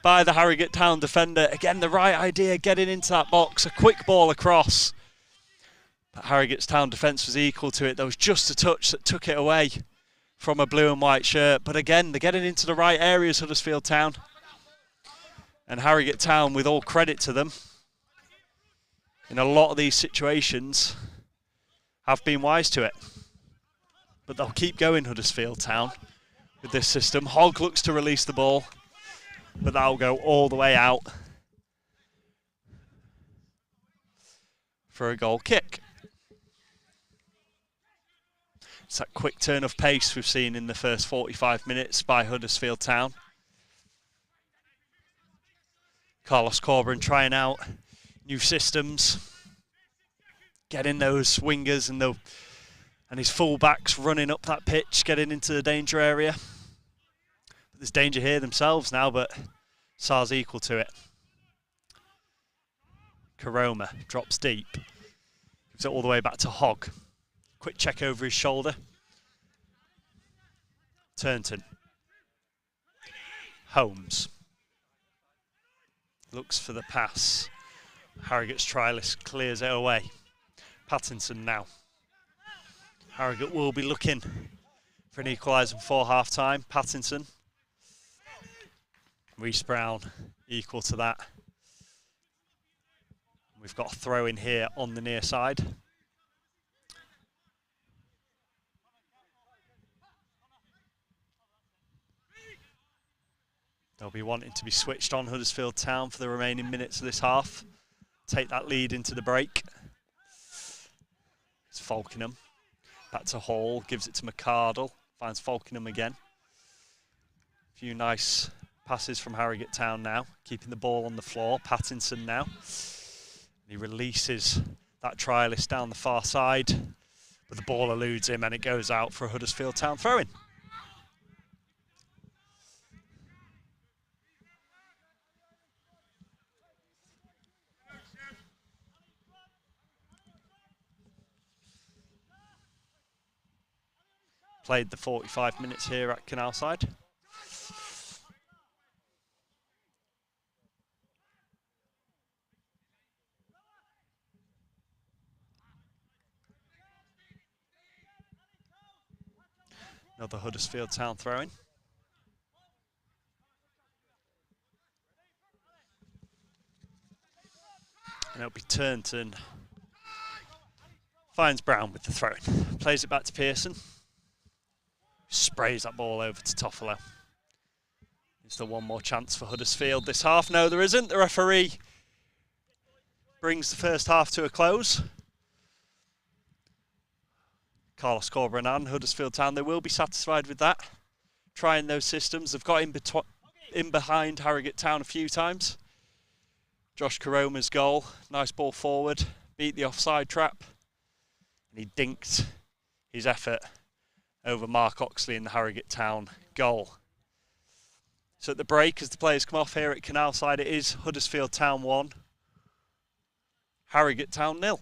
by the Harrogate Town defender. Again, the right idea, getting into that box. A quick ball across. But Harrogate's Town defence was equal to it. There was just a touch that took it away from a blue and white shirt. But again, they're getting into the right areas, Huddersfield Town. And Harrogate Town, with all credit to them, in a lot of these situations, have been wise to it. But they'll keep going, Huddersfield Town, with this system. Hogg looks to release the ball, but that'll go all the way out for a goal kick. It's that quick turn of pace we've seen in the first 45 minutes by Huddersfield Town. Carlos Corberan trying out new systems, getting those wingers and his full-backs running up that pitch, getting into the danger area. But there's danger here themselves now, but Sarr's equal to it. Karoma drops deep, gives it all the way back to Hogg. Quick check over his shoulder. Turnton. Holmes. Looks for the pass. Harrogate's trialist clears it away. Pattinson now. Harrogate will be looking for an equaliser before half-time. Pattinson. Reece Brown equal to that. We've got a throw in here on the near side. They'll be wanting to be switched on, Huddersfield Town, for the remaining minutes of this half. Take that lead into the break. It's Falkenham. Back to Hall, gives it to McArdle. Finds Falkenham again. A few nice passes from Harrogate Town now. Keeping the ball on the floor. Pattinson now. He releases that trialist down the far side. But the ball eludes him and it goes out for a Huddersfield Town throw-in. played the 45 minutes here at Canalside. Another Huddersfield Town throw-in. And it'll be Turnton. Finds Brown with the throw-in. Plays it back to Pearson. Sprays that ball over to Toffolo. Is there one more chance for Huddersfield this half? No, there isn't. The referee brings the first half to a close. Carlos Corberán, Huddersfield Town, they will be satisfied with that. Trying those systems. They've got in behind Harrogate Town a few times. Josh Karoma's goal. Nice ball forward. Beat the offside trap. And he dinked his effort over Mark Oxley in the Harrogate Town goal. So at the break, as the players come off here at Canalside, it is Huddersfield Town 1, Harrogate Town 0.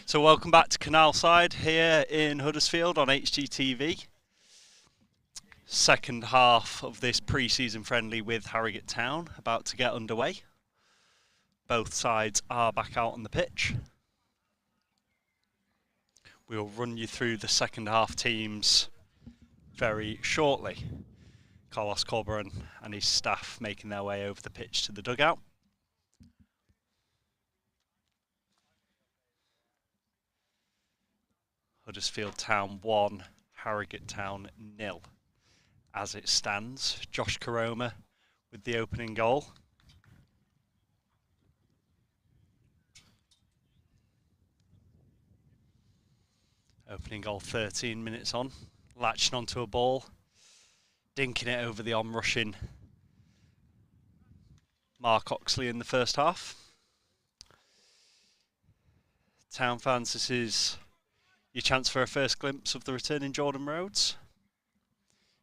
So welcome back to Canalside here in Huddersfield on HGTV. Second half of this pre-season friendly with Harrogate Town about to get underway. Both sides are back out on the pitch. We'll run you through the second half teams very shortly. Carlos Corberan and his staff making their way over the pitch to the dugout. Huddersfield Town 1, Harrogate Town 0. As it stands, Josh Karoma with the opening goal. Opening goal 13 minutes on, latching onto a ball, dinking it over the on-rushing Mark Oxley in the first half. Town fans, this is your chance for a first glimpse of the returning Jordan Rhodes.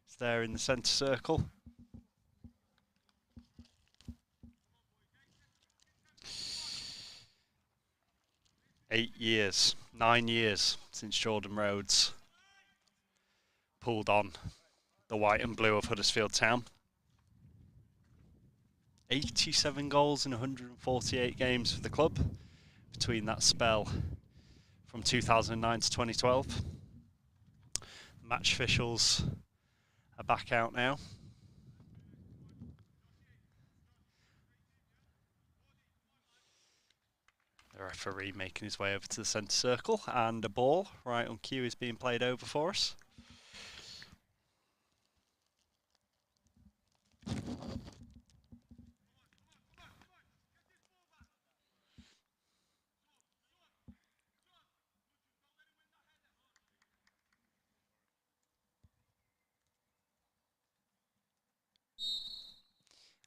It's there in the centre circle. Nine years since Jordan Rhodes pulled on the white and blue of Huddersfield Town. 87 goals in 148 games for the club between that spell from 2009 to 2012. Match officials are back out now. The referee making his way over to the centre circle, and a ball right on cue is being played over for us.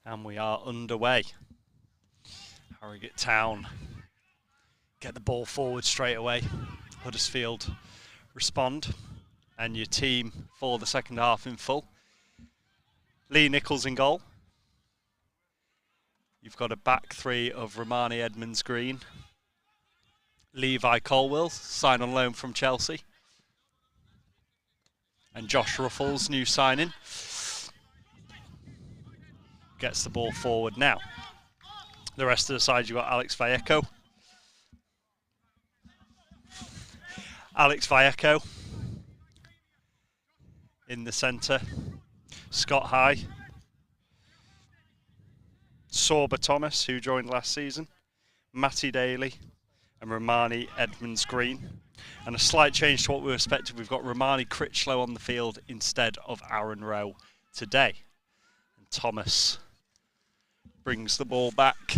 And we are underway. Harrogate Town get the ball forward straight away. Huddersfield respond. And your team for the second half in full. Lee Nichols in goal. You've got a back three of Romani Edmonds-Green. Levi Colwill, signed on loan from Chelsea. And Josh Ruffles, new signing. Gets the ball forward now. The rest of the side, you've got Alex Vallejo. In the centre. Scott High. Sorba Thomas, who joined last season. Matty Daly and Romani Edmonds-Green. And a slight change to what we were expecting. We've got Romani Critchlow on the field instead of Aaron Rowe today. And Thomas brings the ball back.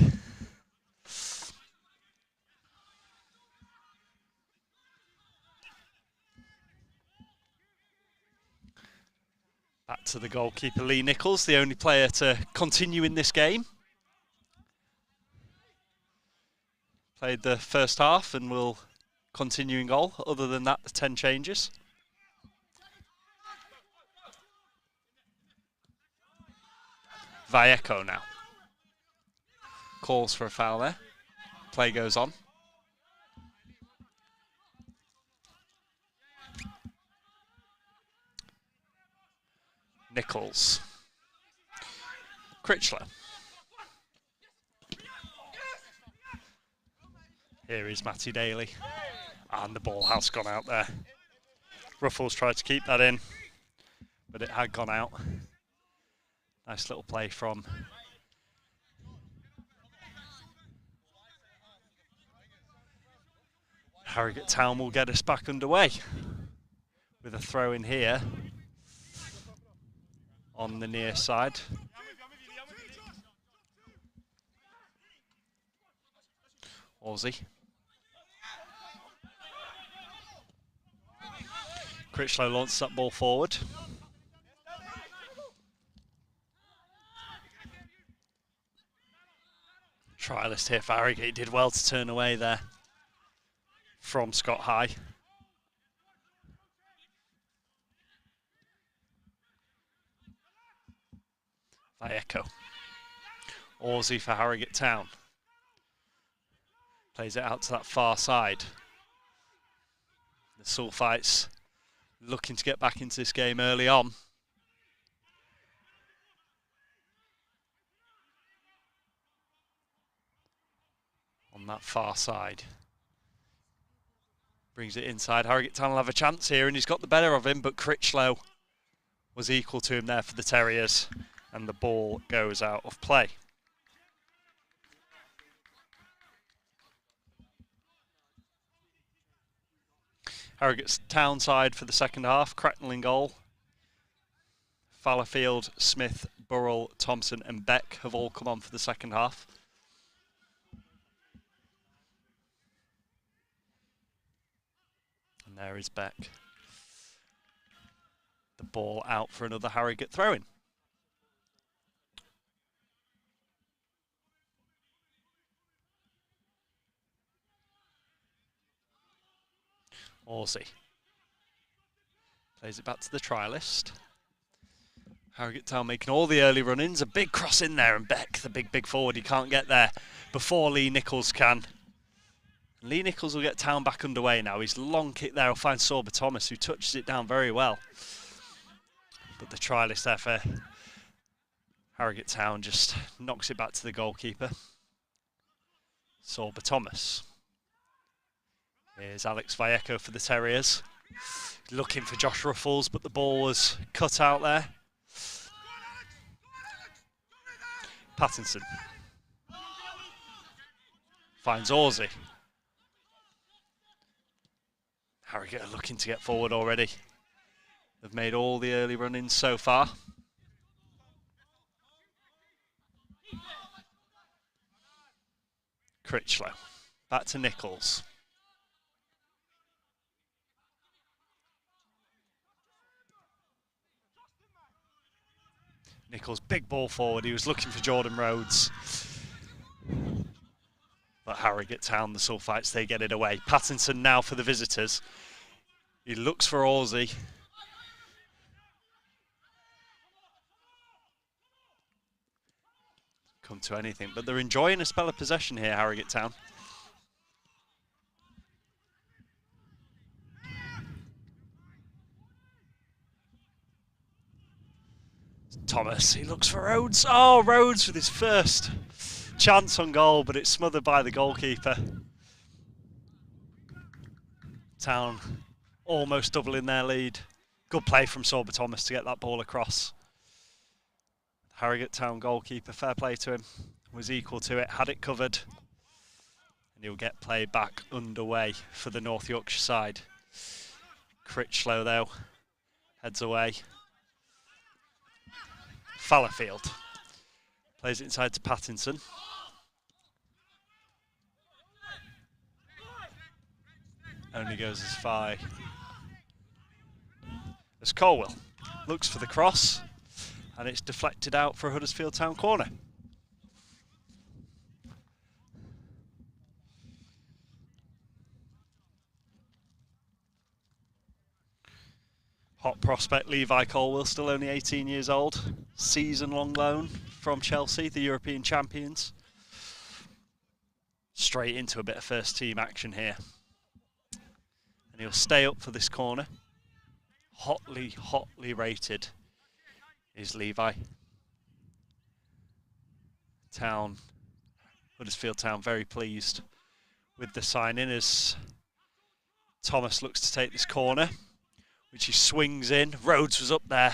Back to the goalkeeper, Lee Nichols, the only player to continue in this game. Played the first half and will continue in goal. Other than that, the 10 changes. Vallejo now. Calls for a foul there. Play goes on. Nichols. Critchlow. Here is Matty Daly. And the ball has gone out there. Ruffles tried to keep that in, but it had gone out. Nice little play from Harrogate Town. Will get us back underway with a throw in here on the near side. Aussie. Critchlow launches that ball forward. Trialist here for Harrogate, did well to turn away there from Scott High. Vallejo. Aussie for Harrogate Town. Plays it out to that far side. The Sulphites looking to get back into this game early on. On that far side. Brings it inside. Harrogate Town will have a chance here, and he's got the better of him, but Critchlow was equal to him there for the Terriers, and the ball goes out of play. Harrogate Town side for the second half. Cracknell in goal. Fallowfield, Smith, Burrell, Thompson and Beck have all come on for the second half. And there is Beck. The ball out for another Harrogate throw-in. Orsey plays it back to the trialist. Harrogate Town making all the early run-ins. A big cross in there, and Beck, the big forward, he can't get there before Lee Nichols can. Lee Nichols will get Town back underway now. His long kick there will find Sorba Thomas, who touches it down very well. But the trialist there for Harrogate Town just knocks it back to the goalkeeper. Sorba Thomas. Here's Alex Vallejo for the Terriers. Looking for Josh Ruffles, but the ball was cut out there. Pattinson. Finds Orsey. Harrogate are looking to get forward already. They've made all the early run-ins so far. Critchlow. Back to Nichols. Nichols, big ball forward. He was looking for Jordan Rhodes. But Harrogate Town, the Sulphites, they get it away. Pattinson now for the visitors. He looks for Orsey. Come to anything, but they're enjoying a spell of possession here, Harrogate Town. Thomas, he looks for Rhodes. Oh, Rhodes with his first chance on goal, but it's smothered by the goalkeeper. Town almost doubling their lead. Good play from Sorba Thomas to get that ball across. Harrogate Town goalkeeper, fair play to him, was equal to it, had it covered. And he'll get play back underway for the North Yorkshire side. Critchlow, though, heads away. Fallowfield plays it inside to Pattinson. Only goes as far as Colwell. Looks for the cross, and it's deflected out for a Huddersfield Town corner. Hot prospect Levi Colwell, still only 18 years old. Season-long loan from Chelsea, the European champions. Straight into a bit of first-team action here. And he'll stay up for this corner. Hotly rated is Levi. Town, Huddersfield Town, very pleased with the signing as Thomas looks to take this corner, which he swings in. Rhodes was up there.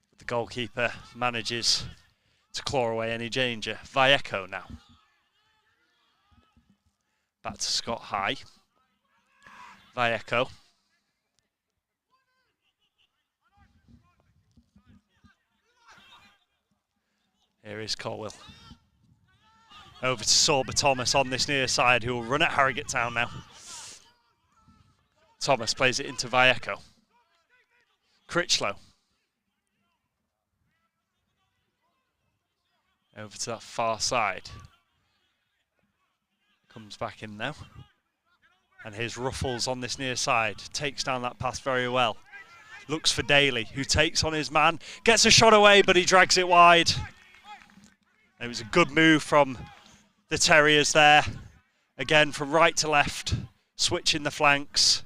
But the goalkeeper manages to claw away any danger. Vallejo now. Back to Scott High. Vallejo. Here is Colwell. Over to Sorba Thomas on this near side, who will run at Harrogate Town now. Thomas plays it into Vallejo. Critchlow. Over to that far side. Comes back in now. And here's Ruffles on this near side. Takes down that pass very well. Looks for Daly, who takes on his man. Gets a shot away, but he drags it wide. It was a good move from the Terriers there. Again, from right to left. Switching the flanks.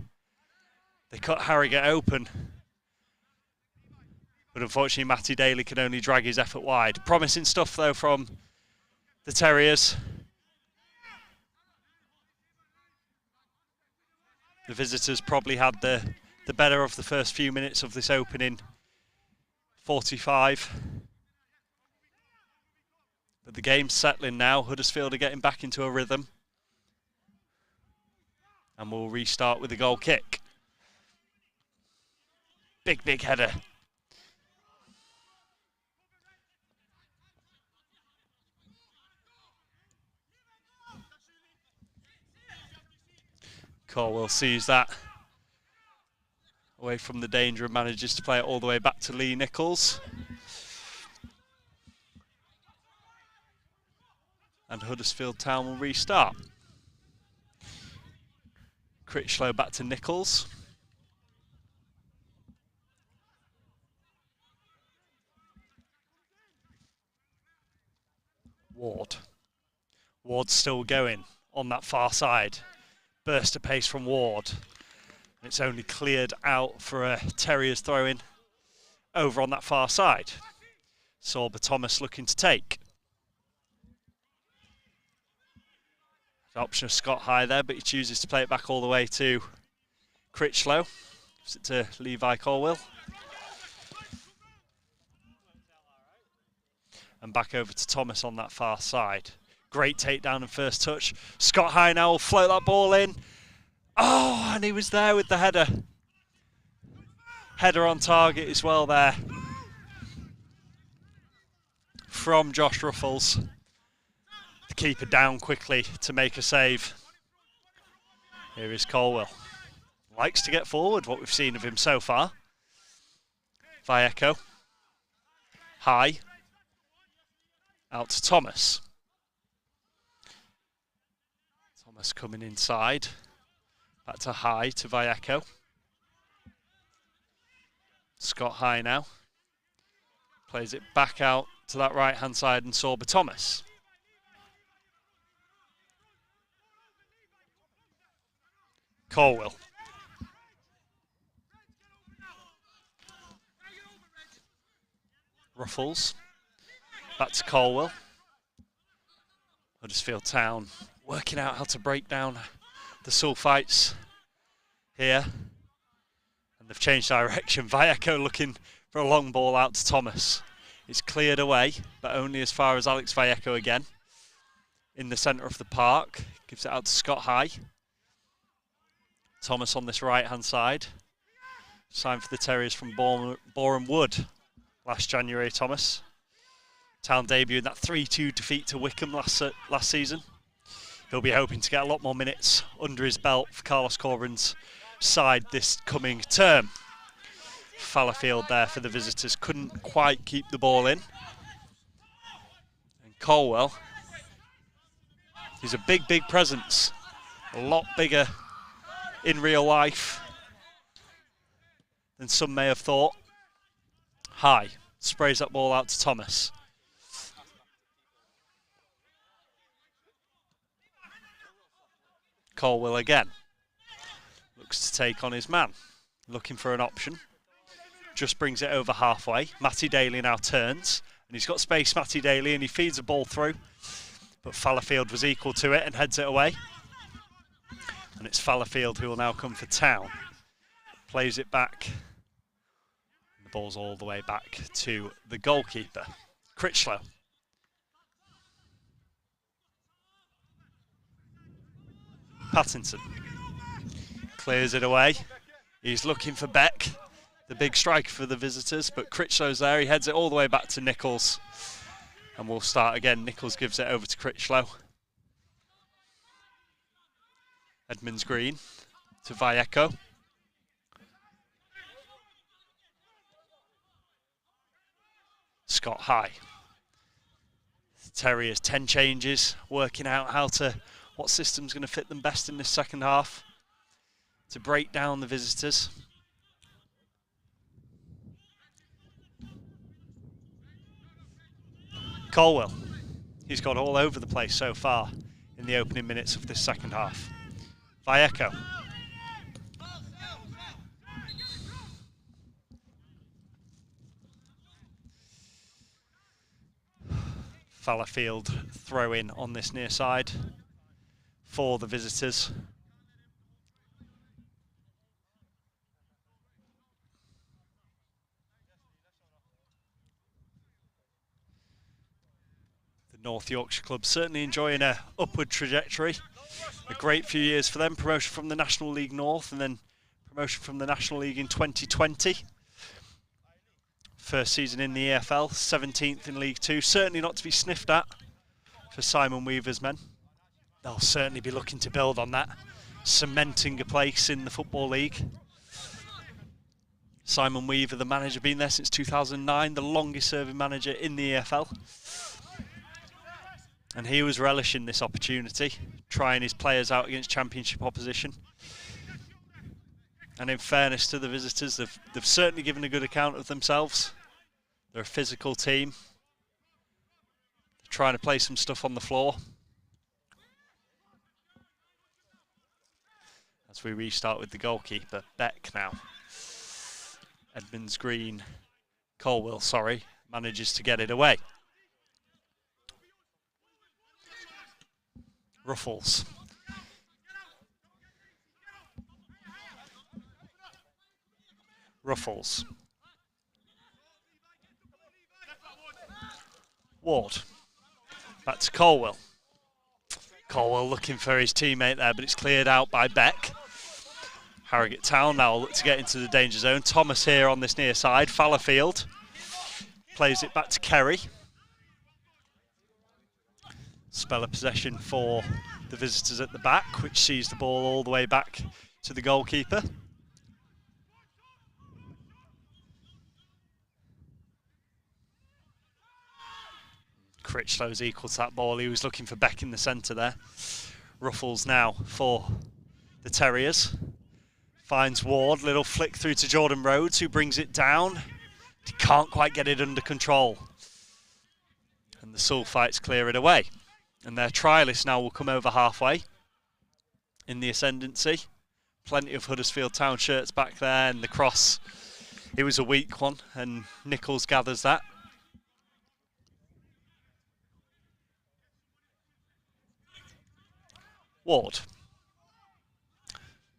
They cut Harrogate open. But unfortunately, Matty Daly can only drag his effort wide. Promising stuff, though, from the Terriers. The visitors probably had the better of the first few minutes of this opening 45. But the game's settling now. Huddersfield are getting back into a rhythm. And we'll restart with a goal kick. Big, big header. Corwell sees that. Away from the danger and manages to play it all the way back to Lee Nichols. And Huddersfield Town will restart. Critchlow back to Nichols. Ward. Ward's still going on that far side. Burst of pace from Ward. It's only cleared out for a Terriers throw-in over on that far side. Sorba Thomas looking to take. The option of Scott High there, but he chooses to play it back all the way to Critchlow. Gives it to Levi Corwell. And back over to Thomas on that far side. Great takedown and first touch. Scott High now will float that ball in. Oh, and he was there with the header. Header on target as well there. From Josh Ruffles. The keeper down quickly to make a save. Here is Colwell. Likes to get forward, what we've seen of him so far. Vallejo. High. Out to Thomas. Thomas coming inside. Back to High to Vallejo. Scott High now. Plays it back out to that right-hand side and Sorba Thomas. Colwell. Ruffles. Back to Colwell. Huddersfield Town working out how to break down the sulfites here. And they've changed direction. Vallejo looking for a long ball out to Thomas. It's cleared away, but only as far as Alex Vallejo again. In the centre of the park. Gives it out to Scott High. Thomas on this right-hand side. Signed for the Terriers from Boreham Wood last January, Thomas. Town debut in that 3-2 defeat to Wickham last season. He'll be hoping to get a lot more minutes under his belt for Carlos Corberan's side this coming term. Fallowfield there for the visitors. Couldn't quite keep the ball in. And Colwell, he's a big, big presence. A lot bigger in real life than some may have thought. High sprays that ball out to Thomas. Colwell again. Looks to take on his man. Looking for an option. Just brings it over halfway. Matty Daly now turns. And he's got space, Matty Daly, and he feeds the ball through. But Fallowfield was equal to it and heads it away. And it's Fallowfield who will now come for Town. Plays it back. The ball's all the way back to the goalkeeper, Critchlow. Pattinson clears it away. He's looking for Beck, the big striker for the visitors, but Critchlow's there. He heads it all the way back to Nichols. And we'll start again. Nichols gives it over to Critchlow. Edmonds Green to Vallejo. Scott High. Terriers 10 changes, working out what system's going to fit them best in this second half to break down the visitors. Colwell, he's got all over the place so far in the opening minutes of this second half. Vallejo. Fallowfield throw in on this near side for the visitors. The North Yorkshire club certainly enjoying a upward trajectory. A great few years for them, promotion from the National League North and then promotion from the National League in 2020. First season in the EFL, 17th in League Two, certainly not to be sniffed at for Simon Weaver's men. They'll certainly be looking to build on that, cementing a place in the Football League. Simon Weaver, the manager, been there since 2009, the longest serving manager in the EFL. And he was relishing this opportunity, trying his players out against championship opposition. And in fairness to the visitors, they've certainly given a good account of themselves. They're a physical team. They're trying to play some stuff on the floor. As we restart with the goalkeeper, Beck now. Edmonds Green, Colwell, sorry, manages to get it away. Ruffles. Ruffles. Ward. Back to Colwell. Colwell looking for his teammate there, but it's cleared out by Beck. Harrogate Town now look to get into the danger zone. Thomas here on this near side. Fallowfield plays it back to Kerry. Spell of possession for the visitors at the back, which sees the ball all the way back to the goalkeeper. Critchlow's equal to that ball. He was looking for Beck in the centre there. Ruffles now for the Terriers. Finds Ward, little flick through to Jordan Rhodes, who brings it down. He can't quite get it under control. And the Sulphites clear it away. And their trialists now will come over halfway in the ascendancy. Plenty of Huddersfield Town shirts back there, and the cross, it was a weak one, and Nichols gathers that. Ward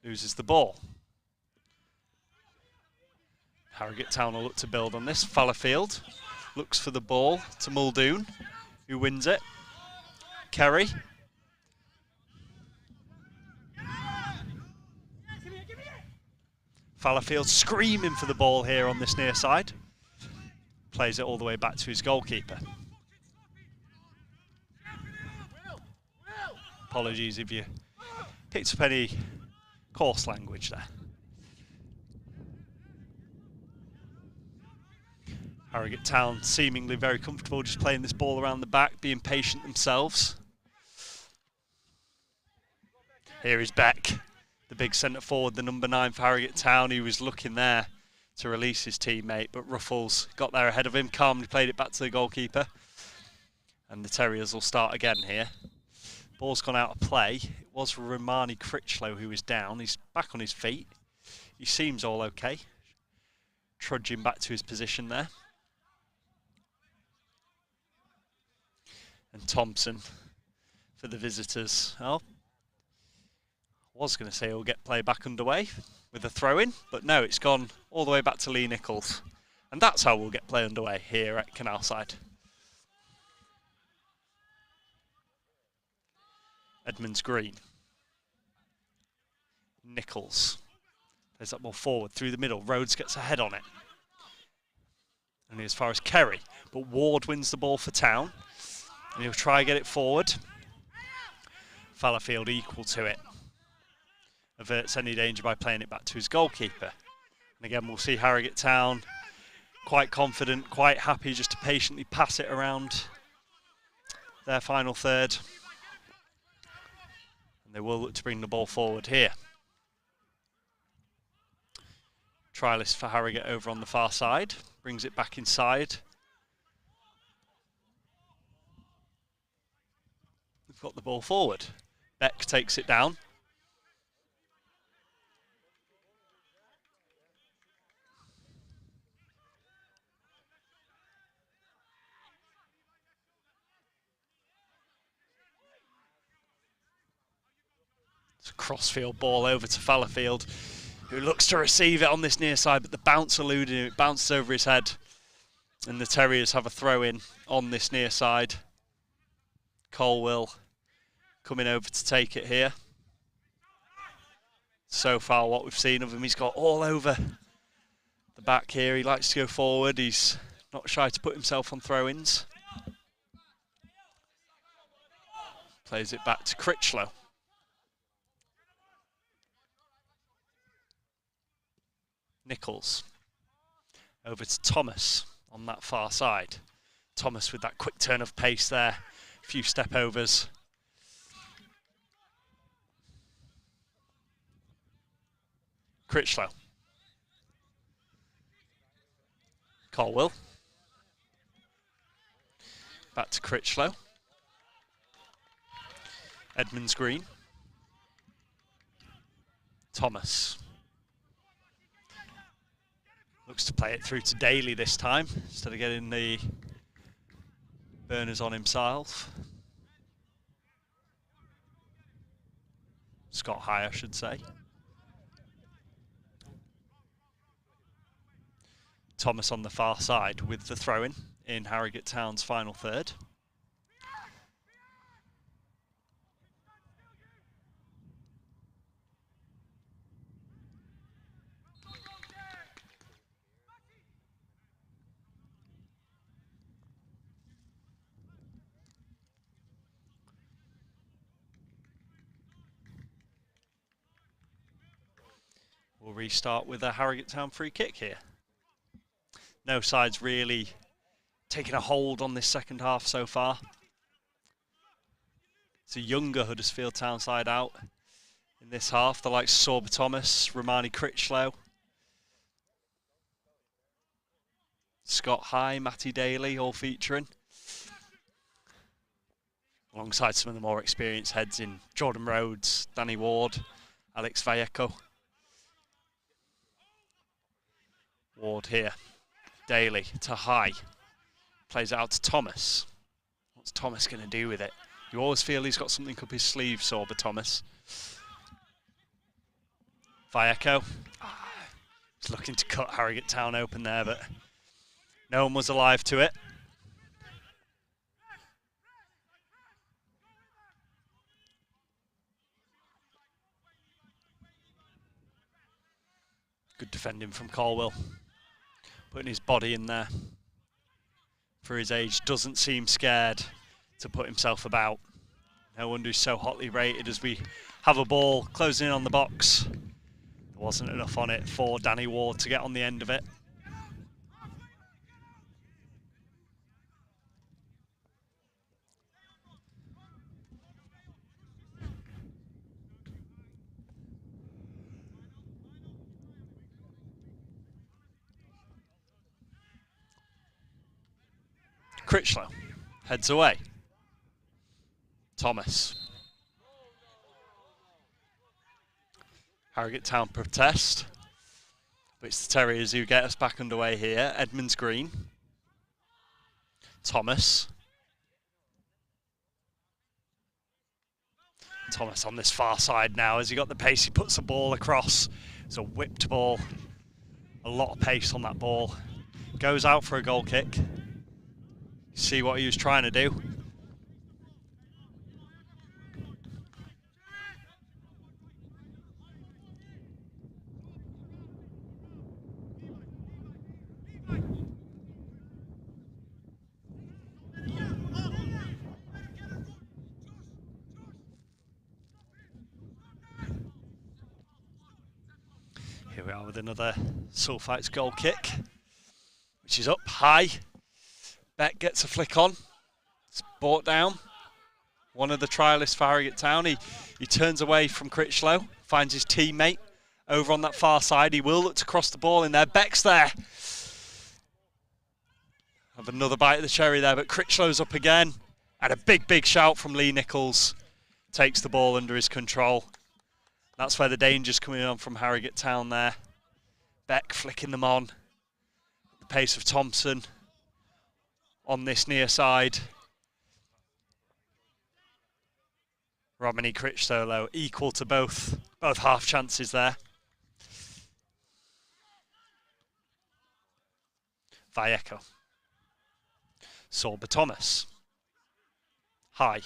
loses the ball. Harrogate Town will look to build on this. Fallowfield looks for the ball to Muldoon, who wins it. Kerry. Fallowfield screaming for the ball here on this near side. Plays it all the way back to his goalkeeper. Apologies if you picked up any coarse language there. Harrogate Town seemingly very comfortable just playing this ball around the back, being patient themselves. Here is Beck, the big centre forward, the number 9 for Harrogate Town. He was looking there to release his teammate, but Ruffles got there ahead of him, calmly played it back to the goalkeeper. And the Terriers will start again here. Ball's gone out of play. It was Romani Critchlow who was down. He's back on his feet. He seems all okay. Trudging back to his position there. And Thompson for the visitors. Oh, I was going to say he'll get play back underway with a throw-in, but no, it's gone all the way back to Lee Nichols. And that's how we'll get play underway here at Canalside. Edmonds Green. Nichols plays that ball forward through the middle. Rhodes gets a head on it. And as far as Kerry, but Ward wins the ball for Town. And he'll try and get it forward. Fallowfield equal to it. Averts any danger by playing it back to his goalkeeper. And again, we'll see Harrogate Town quite confident, quite happy just to patiently pass it around their final third. And they will look to bring the ball forward here. Trialist for Harrogate over on the far side. Brings it back inside. They've got the ball forward. Beck takes it down. Crossfield ball over to Fallowfield, who looks to receive it on this near side, but the bounce eluded him. It bounces over his head, and the Terriers have a throw in on this near side. Colwill coming over to take it here. So far what we've seen of him, he's got all over the back here. He likes to go forward. He's not shy to put himself on throw-ins. Plays it back to Critchlow. Nichols over to Thomas on that far side. Thomas with that quick turn of pace there. A few step overs. Critchlow. Colwill. Back to Critchlow. Edmonds Green. Thomas. Looks to play it through to Daly this time, instead of getting the burners on himself. Scott High, I should say. Thomas on the far side with the throw-in in Harrogate Town's final third. We'll restart with a Harrogate Town free kick here. No side's really taking a hold on this second half so far. It's a younger Huddersfield Town side out in this half. The likes of Sorba Thomas, Romani Critchlow, Scott High, Matty Daly, all featuring. Alongside some of the more experienced heads in Jordan Rhodes, Danny Ward, Alex Vallejo. Ward here. Daly to High. Plays it out to Thomas. What's Thomas going to do with it? You always feel he's got something up his sleeve, Sorba Thomas. Vallejo. He's looking to cut Harrogate Town open there, but no one was alive to it. Good defending from Colwill. Putting his body in there. For his age, doesn't seem scared to put himself about. No wonder he's so hotly rated as we have a ball closing in on the box. There wasn't enough on it for Danny Ward to get on the end of it. Critchlow heads away. Thomas. Harrogate Town protest. But it's the Terriers who get us back underway here. Edmonds Green. Thomas. Thomas on this far side now. As he got the pace, he puts the ball across. It's a whipped ball. A lot of pace on that ball. Goes out for a goal kick. See what he was trying to do. Here we are with another Sulphites goal kick, which is up high. Beck gets a flick on. It's brought down. One of the trialists for Harrogate Town. He turns away from Critchlow, finds his teammate over on that far side. He will look to cross the ball in there. Beck's there. Have another bite of the cherry there, but Critchlow's up again. And a big, big shout from Lee Nichols. Takes the ball under his control. That's where the danger's coming on from Harrogate Town there. Beck flicking them on. At the pace of Thompson. On this near side. Romany Critchlow equal to both half chances there. Vallejo. Sorba Thomas. High.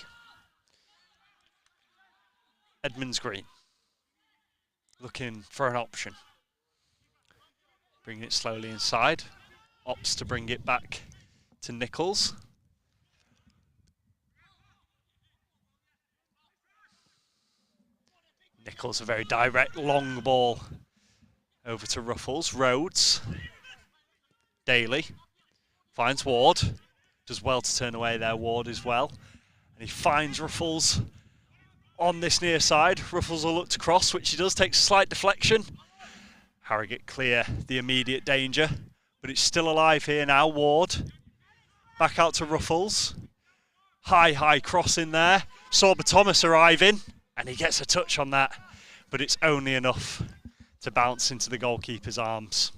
Edmonds Green. Looking for an option. Bringing it slowly inside. Opts to bring it back to Nichols. Nichols, a very direct long ball over to Ruffles. Rhodes. Daly finds Ward. Does well to turn away there, Ward as well. And he finds Ruffles on this near side. Ruffles will look to cross, which he does, takes a slight deflection. Harrogate clear the immediate danger, but it's still alive here now. Ward back out to Ruffles. High cross in there. Sorba Thomas arriving, and he gets a touch on that, but it's only enough to bounce into the goalkeeper's arms.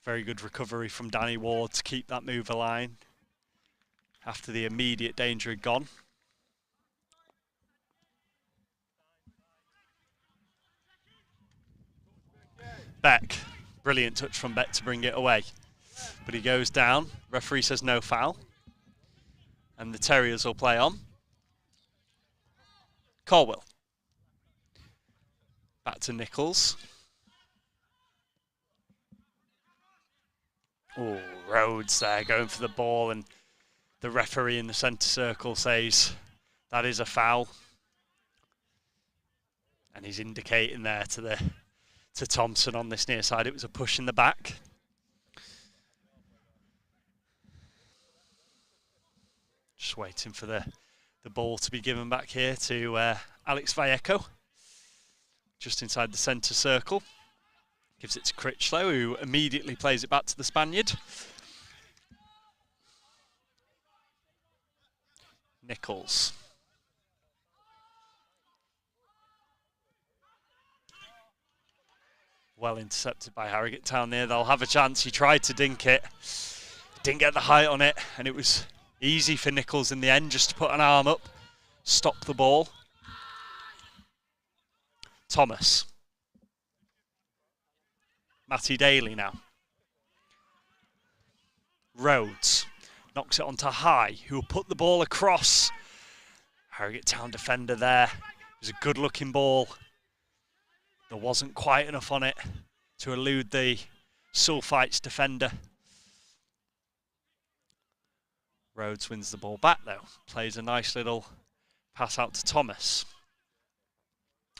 Very good recovery from Danny Ward to keep that move aligned after the immediate danger had gone. Beck, brilliant touch from Beck to bring it away. But he goes down, referee says no foul. And the Terriers will play on. Colwell. Back to Nichols. Oh, Rhodes there going for the ball, and the referee in the centre circle says that is a foul. And he's indicating there to Thompson on this near side. It was a push in the back. Just waiting for the ball to be given back here to Alex Vallejo. Just inside the centre circle. Gives it to Critchlow, who immediately plays it back to the Spaniard. Nichols. Well intercepted by Harrogate Town there. They'll have a chance. He tried to dink it. Didn't get the height on it, and it was easy for Nichols in the end just to put an arm up, stop the ball. Thomas. Matty Daly now. Rhodes knocks it onto High, who will put the ball across. Harrogate Town defender there. It was a good looking ball. There wasn't quite enough on it to elude the Sulphites defender. Rhodes wins the ball back though. Plays a nice little pass out to Thomas.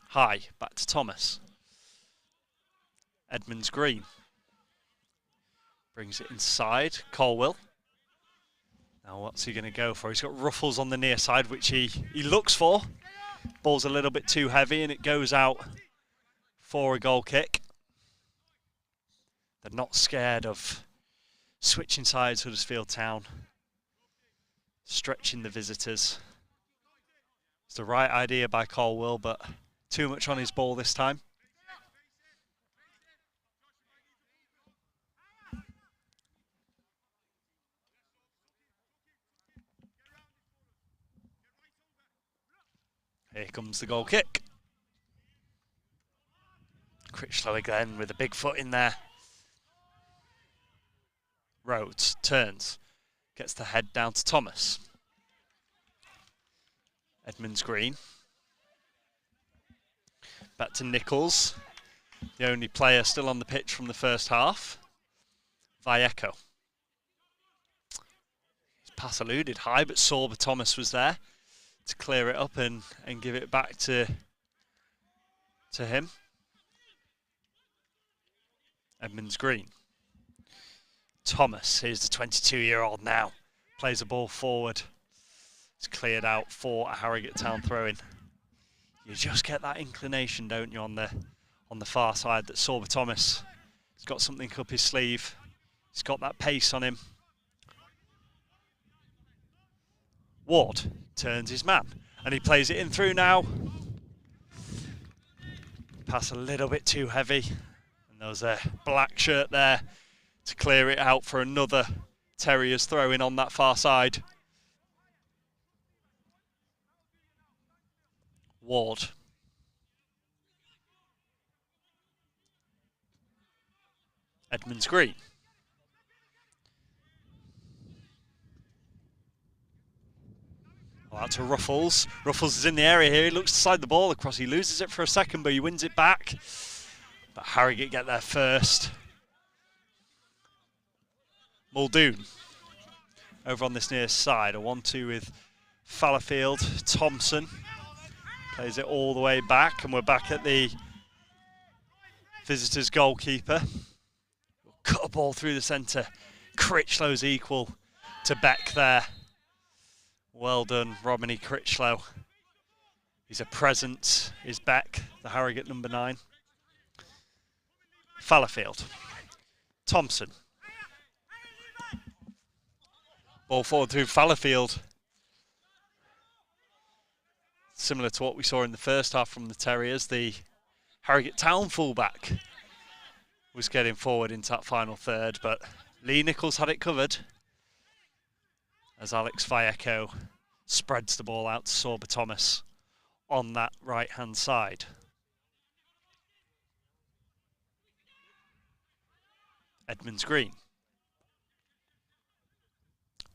High, back to Thomas. Edmonds Green. Brings it inside. Colwell. Now what's he going to go for? He's got Ruffles on the near side, which he looks for. Ball's a little bit too heavy and it goes out for a goal kick. They're not scared of switching sides, Huddersfield Town. Stretching the visitors. It's the right idea by Colwell, but too much on his ball this time. Here comes the goal kick. Critchlow again with a big foot in there. Rhodes turns, gets the head down to Thomas. Edmonds Green. Back to Nichols, the only player still on the pitch from the first half. Vallejo. His pass eluded High, but Sorba Thomas was there to clear it up and give it back to him. Edmonds Green. Thomas, here's the 22-year-old now. Plays the ball forward. It's cleared out for a Harrogate Town throw-in. You just get that inclination, don't you, on the far side that Sorba Thomas has got something up his sleeve. He's got that pace on him. Ward turns his man and he plays it in through now. Pass a little bit too heavy. And there was a black shirt there to clear it out for another Terriers throw in on that far side. Ward. Edmonds Green. Well, out to Ruffles. Ruffles is in the area here. He looks to slide the ball across. He loses it for a second, but he wins it back. But Harrogate get there first. Muldoon over on this near side. A 1-2 with Fallowfield. Thompson plays it all the way back, and we're back at the visitors' goalkeeper. Cut a ball through the centre. Critchlow's equal to Beck there. Well done, Romney Critchlow. He's a presence, is Beck, the Harrogate number 9. Fallowfield. Thompson. Ball forward through Fallowfield. Similar to what we saw in the first half from the Terriers, the Harrogate Town fullback was getting forward into that final third, but Lee Nichols had it covered as Alex Vallejo spreads the ball out to Sorba Thomas on that right-hand side. Edmonds Green.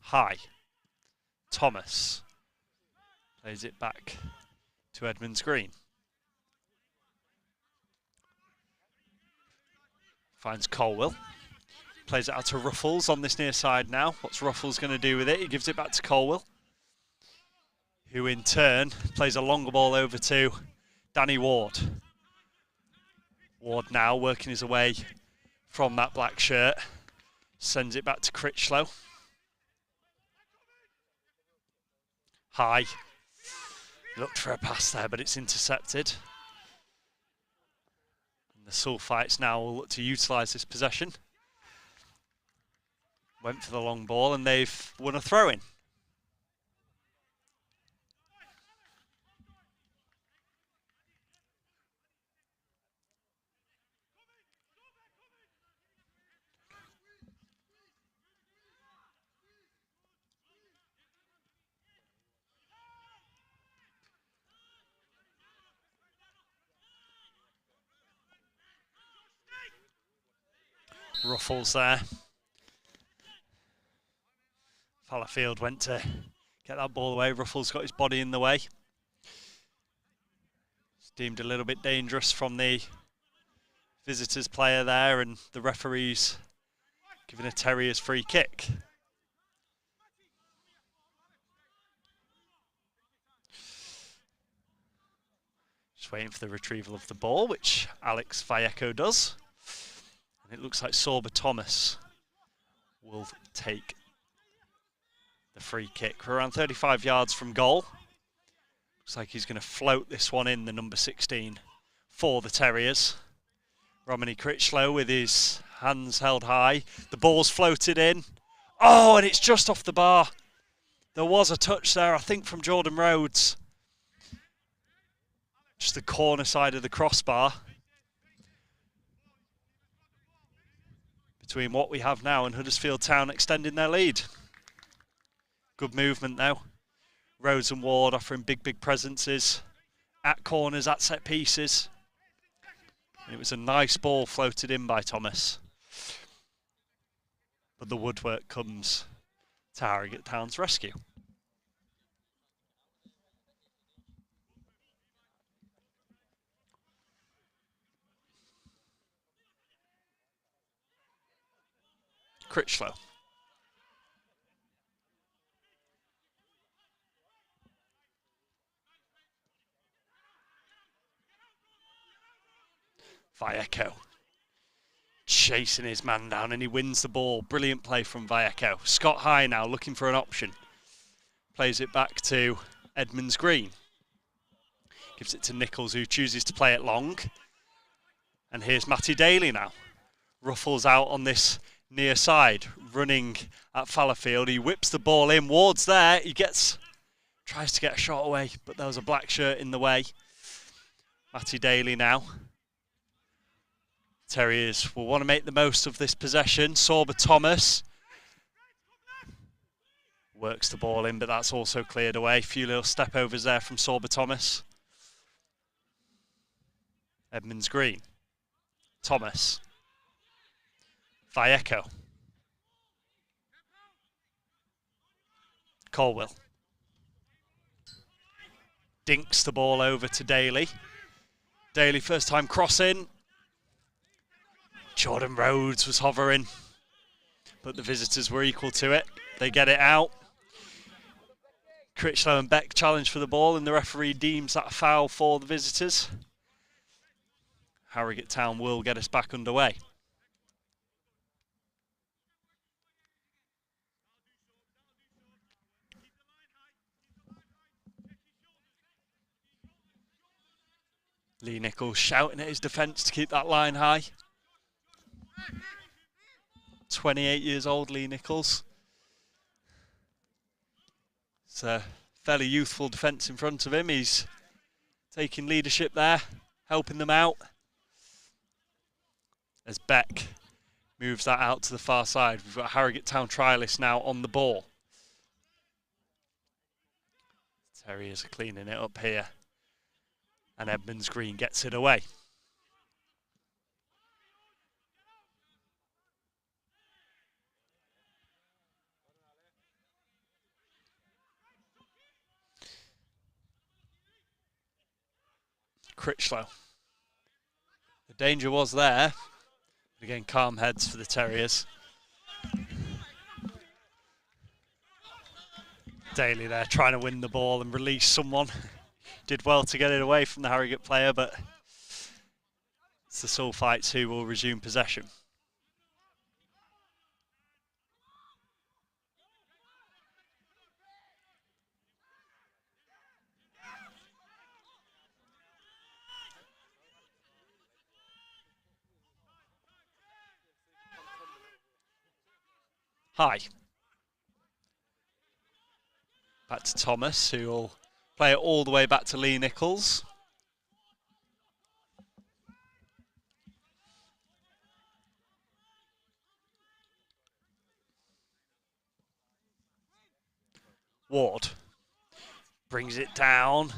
High. Thomas plays it back to Edmonds Green. Finds Colwell. Plays it out to Ruffles on this near side now. What's Ruffles going to do with it? He gives it back to Colwell, who in turn plays a longer ball over to Danny Ward. Ward now working his way from that black shirt. Sends it back to Critchlow. High. Looked for a pass there, but it's intercepted. And the Sulphites now will look to utilise this possession. Went for the long ball and they've won a throw-in. Ruffles there. Fallowfield went to get that ball away. Ruffles got his body in the way. It's deemed a little bit dangerous from the visitors player there, and the referee's giving a Terriers free kick. Just waiting for the retrieval of the ball, which Alex Vallejo does. And it looks like Sorba Thomas will take the free kick. We're around 35 yards from goal. Looks like he's going to float this one in, the number 16 for the Terriers. Romney Critchlow with his hands held high. The ball's floated in. Oh, and it's just off the bar. There was a touch there, I think, from Jordan Rhodes. Just the corner side of the crossbar. Between what we have now and Huddersfield Town extending their lead. Good movement though. Rhodes and Ward offering big presences at corners, at set pieces. And it was a nice ball floated in by Thomas. But the woodwork comes to Harrogate Town's rescue. Critchlow. Vallejo chasing his man down and he wins the ball. Brilliant play from Vallejo. Scott High now looking for an option. Plays it back to Edmonds Green. Gives it to Nichols, who chooses to play it long. And here's Matty Daly now. Ruffles out on this near side, running at Fallowfield. He whips the ball in. Ward's there. He tries to get a shot away, but there was a black shirt in the way. Matty Daly now Terriers will want to make the most of this possession. Sorba Thomas works the ball in, but that's also cleared away. Few little step overs there from Sorba Thomas. Edmonds Green. Thomas. Vallejo. Colwell. Dinks the ball over to Daly. Daly first time crossing. Jordan Rhodes was hovering, but the visitors were equal to it. They get it out. Critchlow and Beck challenge for the ball, and the referee deems that a foul for the visitors. Harrogate Town will get us back underway. Lee Nichols shouting at his defence to keep that line high. 28 years old, Lee Nichols. It's a fairly youthful defence in front of him. He's taking leadership there, helping them out. As Beck moves that out to the far side. We've got Harrogate Town trialists now on the ball. Terriers are cleaning it up here. And Edmonds Green gets it away. Critchlow. The danger was there. Again, calm heads for the Terriers. Daly there trying to win the ball and release someone. Did well to get it away from the Harrogate player, but it's the Sulphites who will resume possession. High. Back to Thomas, who will play it all the way back to Lee Nichols. Ward brings it down,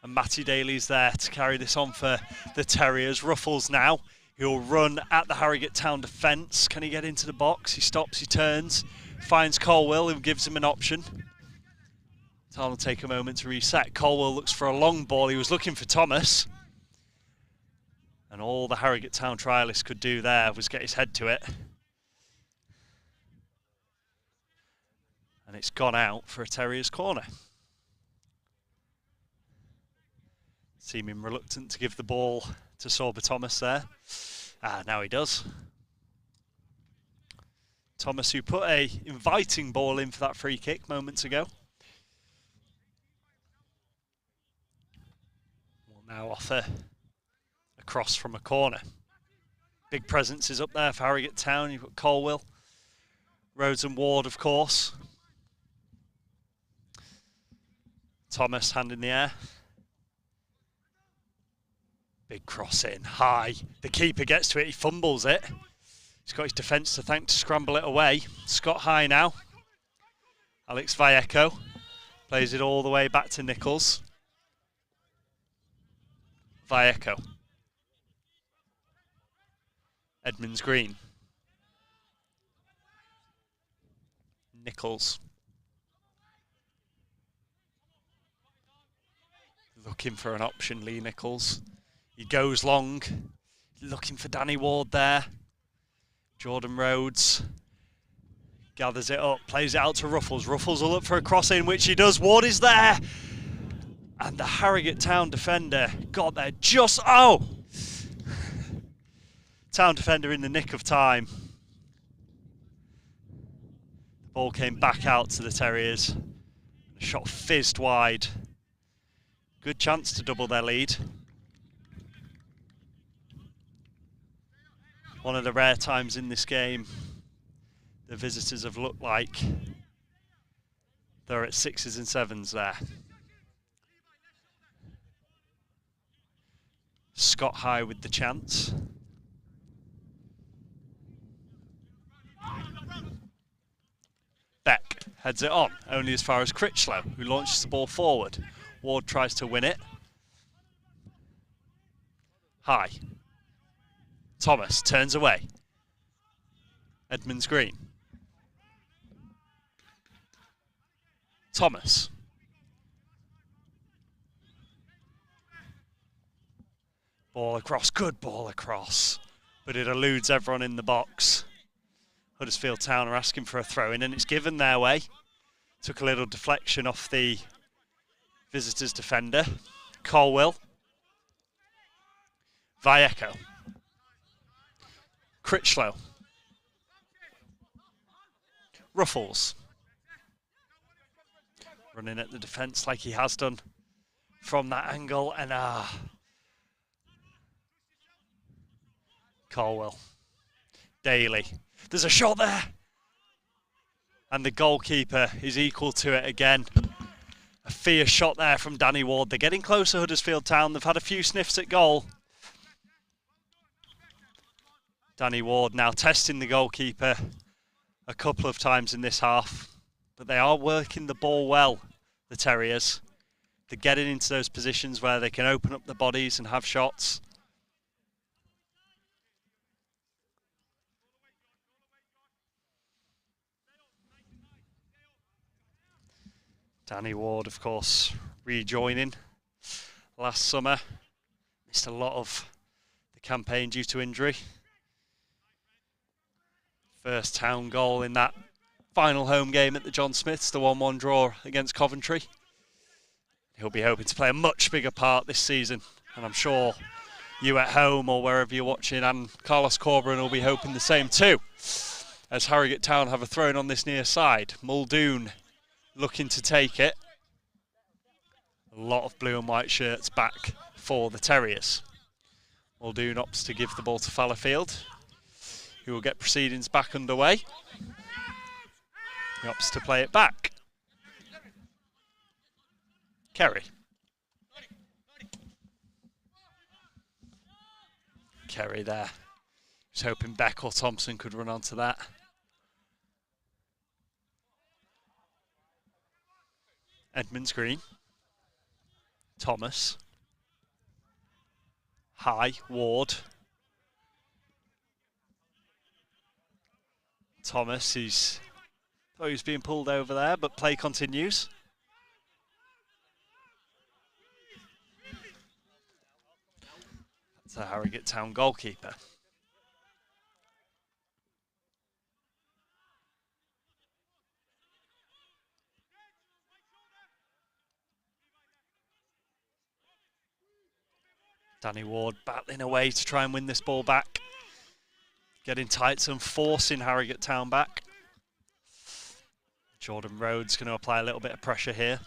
and Matty Daly's there to carry this on for the Terriers. Ruffles now. He'll run at the Harrogate Town defence. Can he get into the box? He stops, he turns, finds Colwell, who gives him an option. Town will take a moment to reset. Colwell looks for a long ball. He was looking for Thomas. And all the Harrogate Town trialist could do there was get his head to it. And it's gone out for a Terriers corner. Seeming reluctant to give the ball to Sorba Thomas there. Now he does. Thomas, who put a inviting ball in for that free kick moments ago. Will now offer a cross from a corner. Big presence is up there for Harrogate Town. You've got Colwell, Rhodes and Ward, of course. Thomas, hand in the air. Big cross in, high. The keeper gets to it, he fumbles it. He's got his defence to thank to scramble it away. Scott High now. Alex Vallejo plays it all the way back to Nichols. Vallejo. Edmonds Green. Nichols. Looking for an option, Lee Nichols. He goes long, looking for Danny Ward there. Jordan Rhodes gathers it up, plays it out to Ruffles. Ruffles will look for a cross in, which he does. Ward is there. And the Harrogate Town defender got there just, oh! Town defender in the nick of time. The ball came back out to the Terriers. The shot fizzed wide. Good chance to double their lead. One of the rare times in this game the visitors have looked like they're at 6s and 7s there. Scott High with the chance. heads it on, only as far as Critchlow, who launches the ball forward. Ward tries to win it. High. Thomas turns away. Edmonds Green. Thomas. Ball across, good ball across, but it eludes everyone in the box. Huddersfield Town are asking for a throw-in, and it's given their way. Took a little deflection off the visitors' defender. Colwell. Vallejo. Critchlow. Ruffles. Running at the defence like he has done from that angle, and Colwell. Daly. There's a shot there. And the goalkeeper is equal to it again. A fierce shot there from Danny Ward. They're getting closer, Huddersfield Town. They've had a few sniffs at goal. Danny Ward now testing the goalkeeper a couple of times in this half. But they are working the ball well, the Terriers. They're getting into those positions where they can open up the bodies and have shots. Danny Ward, of course, rejoining last summer. Missed a lot of the campaign due to injury. First Town goal in that final home game at the John Smiths, the 1-1 draw against Coventry. He'll be hoping to play a much bigger part this season, and I'm sure you at home or wherever you're watching, and Carlos Corberan will be hoping the same too. As Harrogate Town have a throw-in on this near side. Muldoon looking to take it. A lot of blue and white shirts back for the Terriers. Muldoon opts to give the ball to Fallowfield, who will get proceedings back underway. He opts to play it back. Kerry. Kerry there. Just hoping Beck or Thompson could run onto that. Edmonds Green. Thomas. High. Ward. Thomas, he's being pulled over there, but play continues. That's the Harrogate Town goalkeeper. Danny Ward battling away to try and win this ball back. Getting tight and forcing Harrogate Town back. Jordan Rhodes going to apply a little bit of pressure here.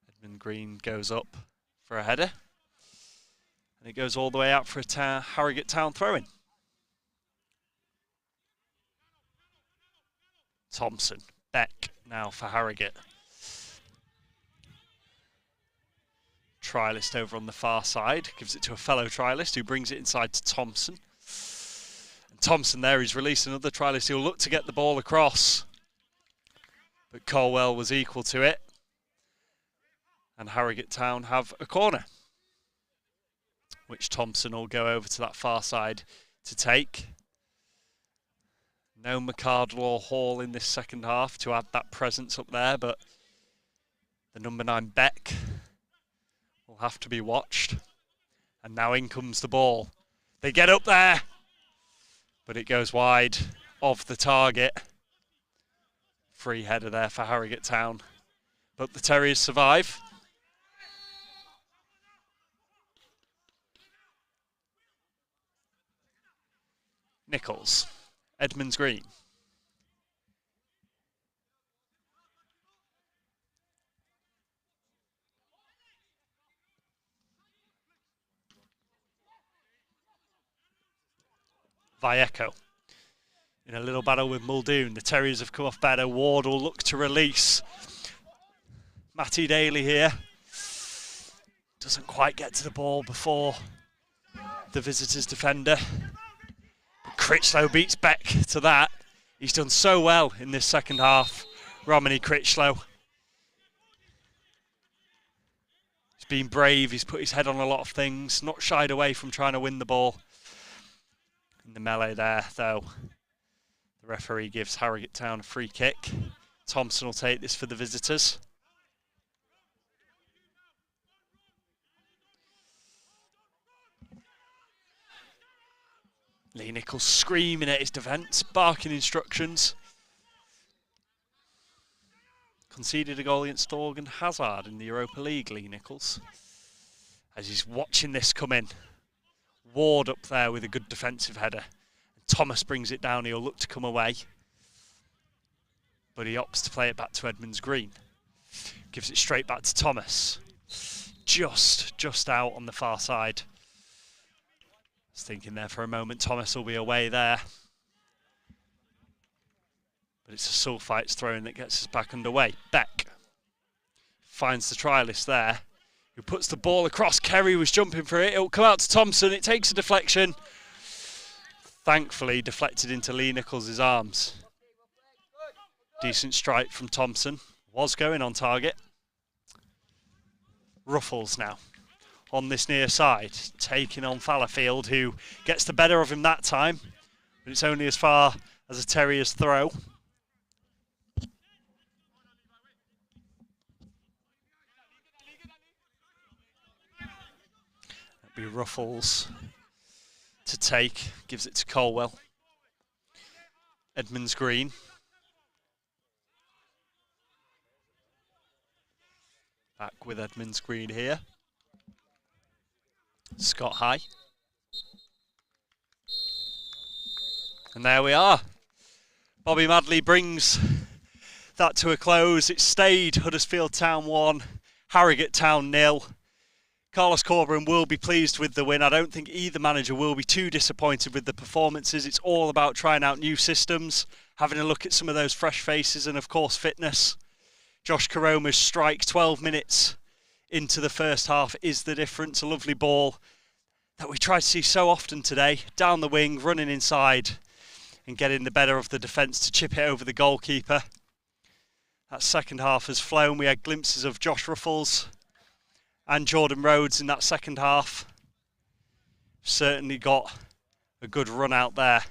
Edmund Green goes up for a header. And it goes all the way out for a Harrogate Town throw-in. Thompson, Beck now for Harrogate. Trialist over on the far side, gives it to a fellow trialist who brings it inside to Thompson. And Thompson there, he's released another trialist. He'll look to get the ball across, but Colwell was equal to it. And Harrogate Town have a corner, which Thompson will go over to that far side to take. No McArdle or Hall in this second half to add that presence up there, but the number 9 Beck will have to be watched. And now in comes the ball. They get up there, but it goes wide of the target. Free header there for Harrogate Town, but the Terriers survive. Nichols, Edmonds Green. Vallejo in a little battle with Muldoon. The Terriers have come off better. Ward will look to release. Matty Daly here. Doesn't quite get to the ball before the visitors' defender. But Critchlow beats Beck to that. He's done so well in this second half, Romany Critchlow. He's been brave, he's put his head on a lot of things, not shied away from trying to win the ball. In the melee there, though, the referee gives Harrogate Town a free kick. Thompson will take this for the visitors. Lee Nichols screaming at his defence, barking instructions. Conceded a goal against Thorgan Hazard in the Europa League, Lee Nichols. As he's watching this come in. Ward up there with a good defensive header. Thomas brings it down, he'll look to come away. But he opts to play it back to Edmonds Green. Gives it straight back to Thomas. Just out on the far side. I was thinking there for a moment Thomas will be away there. But it's a Sulfites throw-in that gets us back underway. Beck finds the trialist there, who puts the ball across. Kerry was jumping for it. It'll come out to Thompson. It takes a deflection. Thankfully deflected into Lee Nichols' arms. Decent strike from Thompson. Was going on target. Ruffles now on this near side, taking on Fallowfield, who gets the better of him that time. But it's only as far as a Terriers throw. That'll be Ruffles to take, gives it to Colwell. Edmonds Green. Back with Edmonds Green here. Scott High. And there we are. Bobby Madley brings that to a close. It stayed Huddersfield Town 1, Harrogate Town 0. Carlos Corberan will be pleased with the win. I don't think either manager will be too disappointed with the performances. It's all about trying out new systems, having a look at some of those fresh faces, and of course fitness. Josh Karoma's strike 12 minutes into the first half is the difference. A lovely ball that we try to see so often today. Down the wing, running inside and getting the better of the defence to chip it over the goalkeeper. That second half has flown. We had glimpses of Josh Ruffles and Jordan Rhodes in that second half. Certainly got a good run out there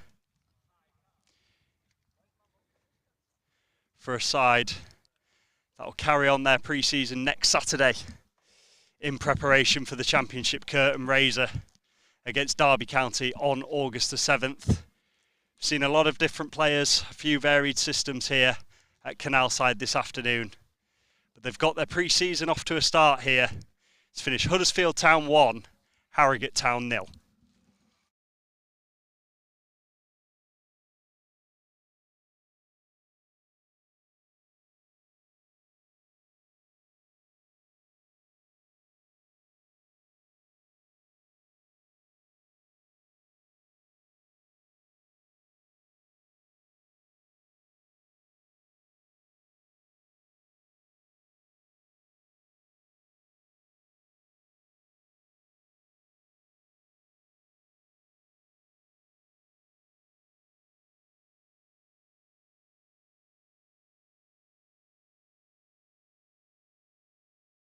for a side that will carry on their pre-season next Saturday in preparation for the Championship curtain raiser against Derby County on August the 7th. Seen a lot of different players, a few varied systems here at Canalside this afternoon. But they've got their pre-season off to a start here. It's finished Huddersfield Town 1, Harrogate Town 0.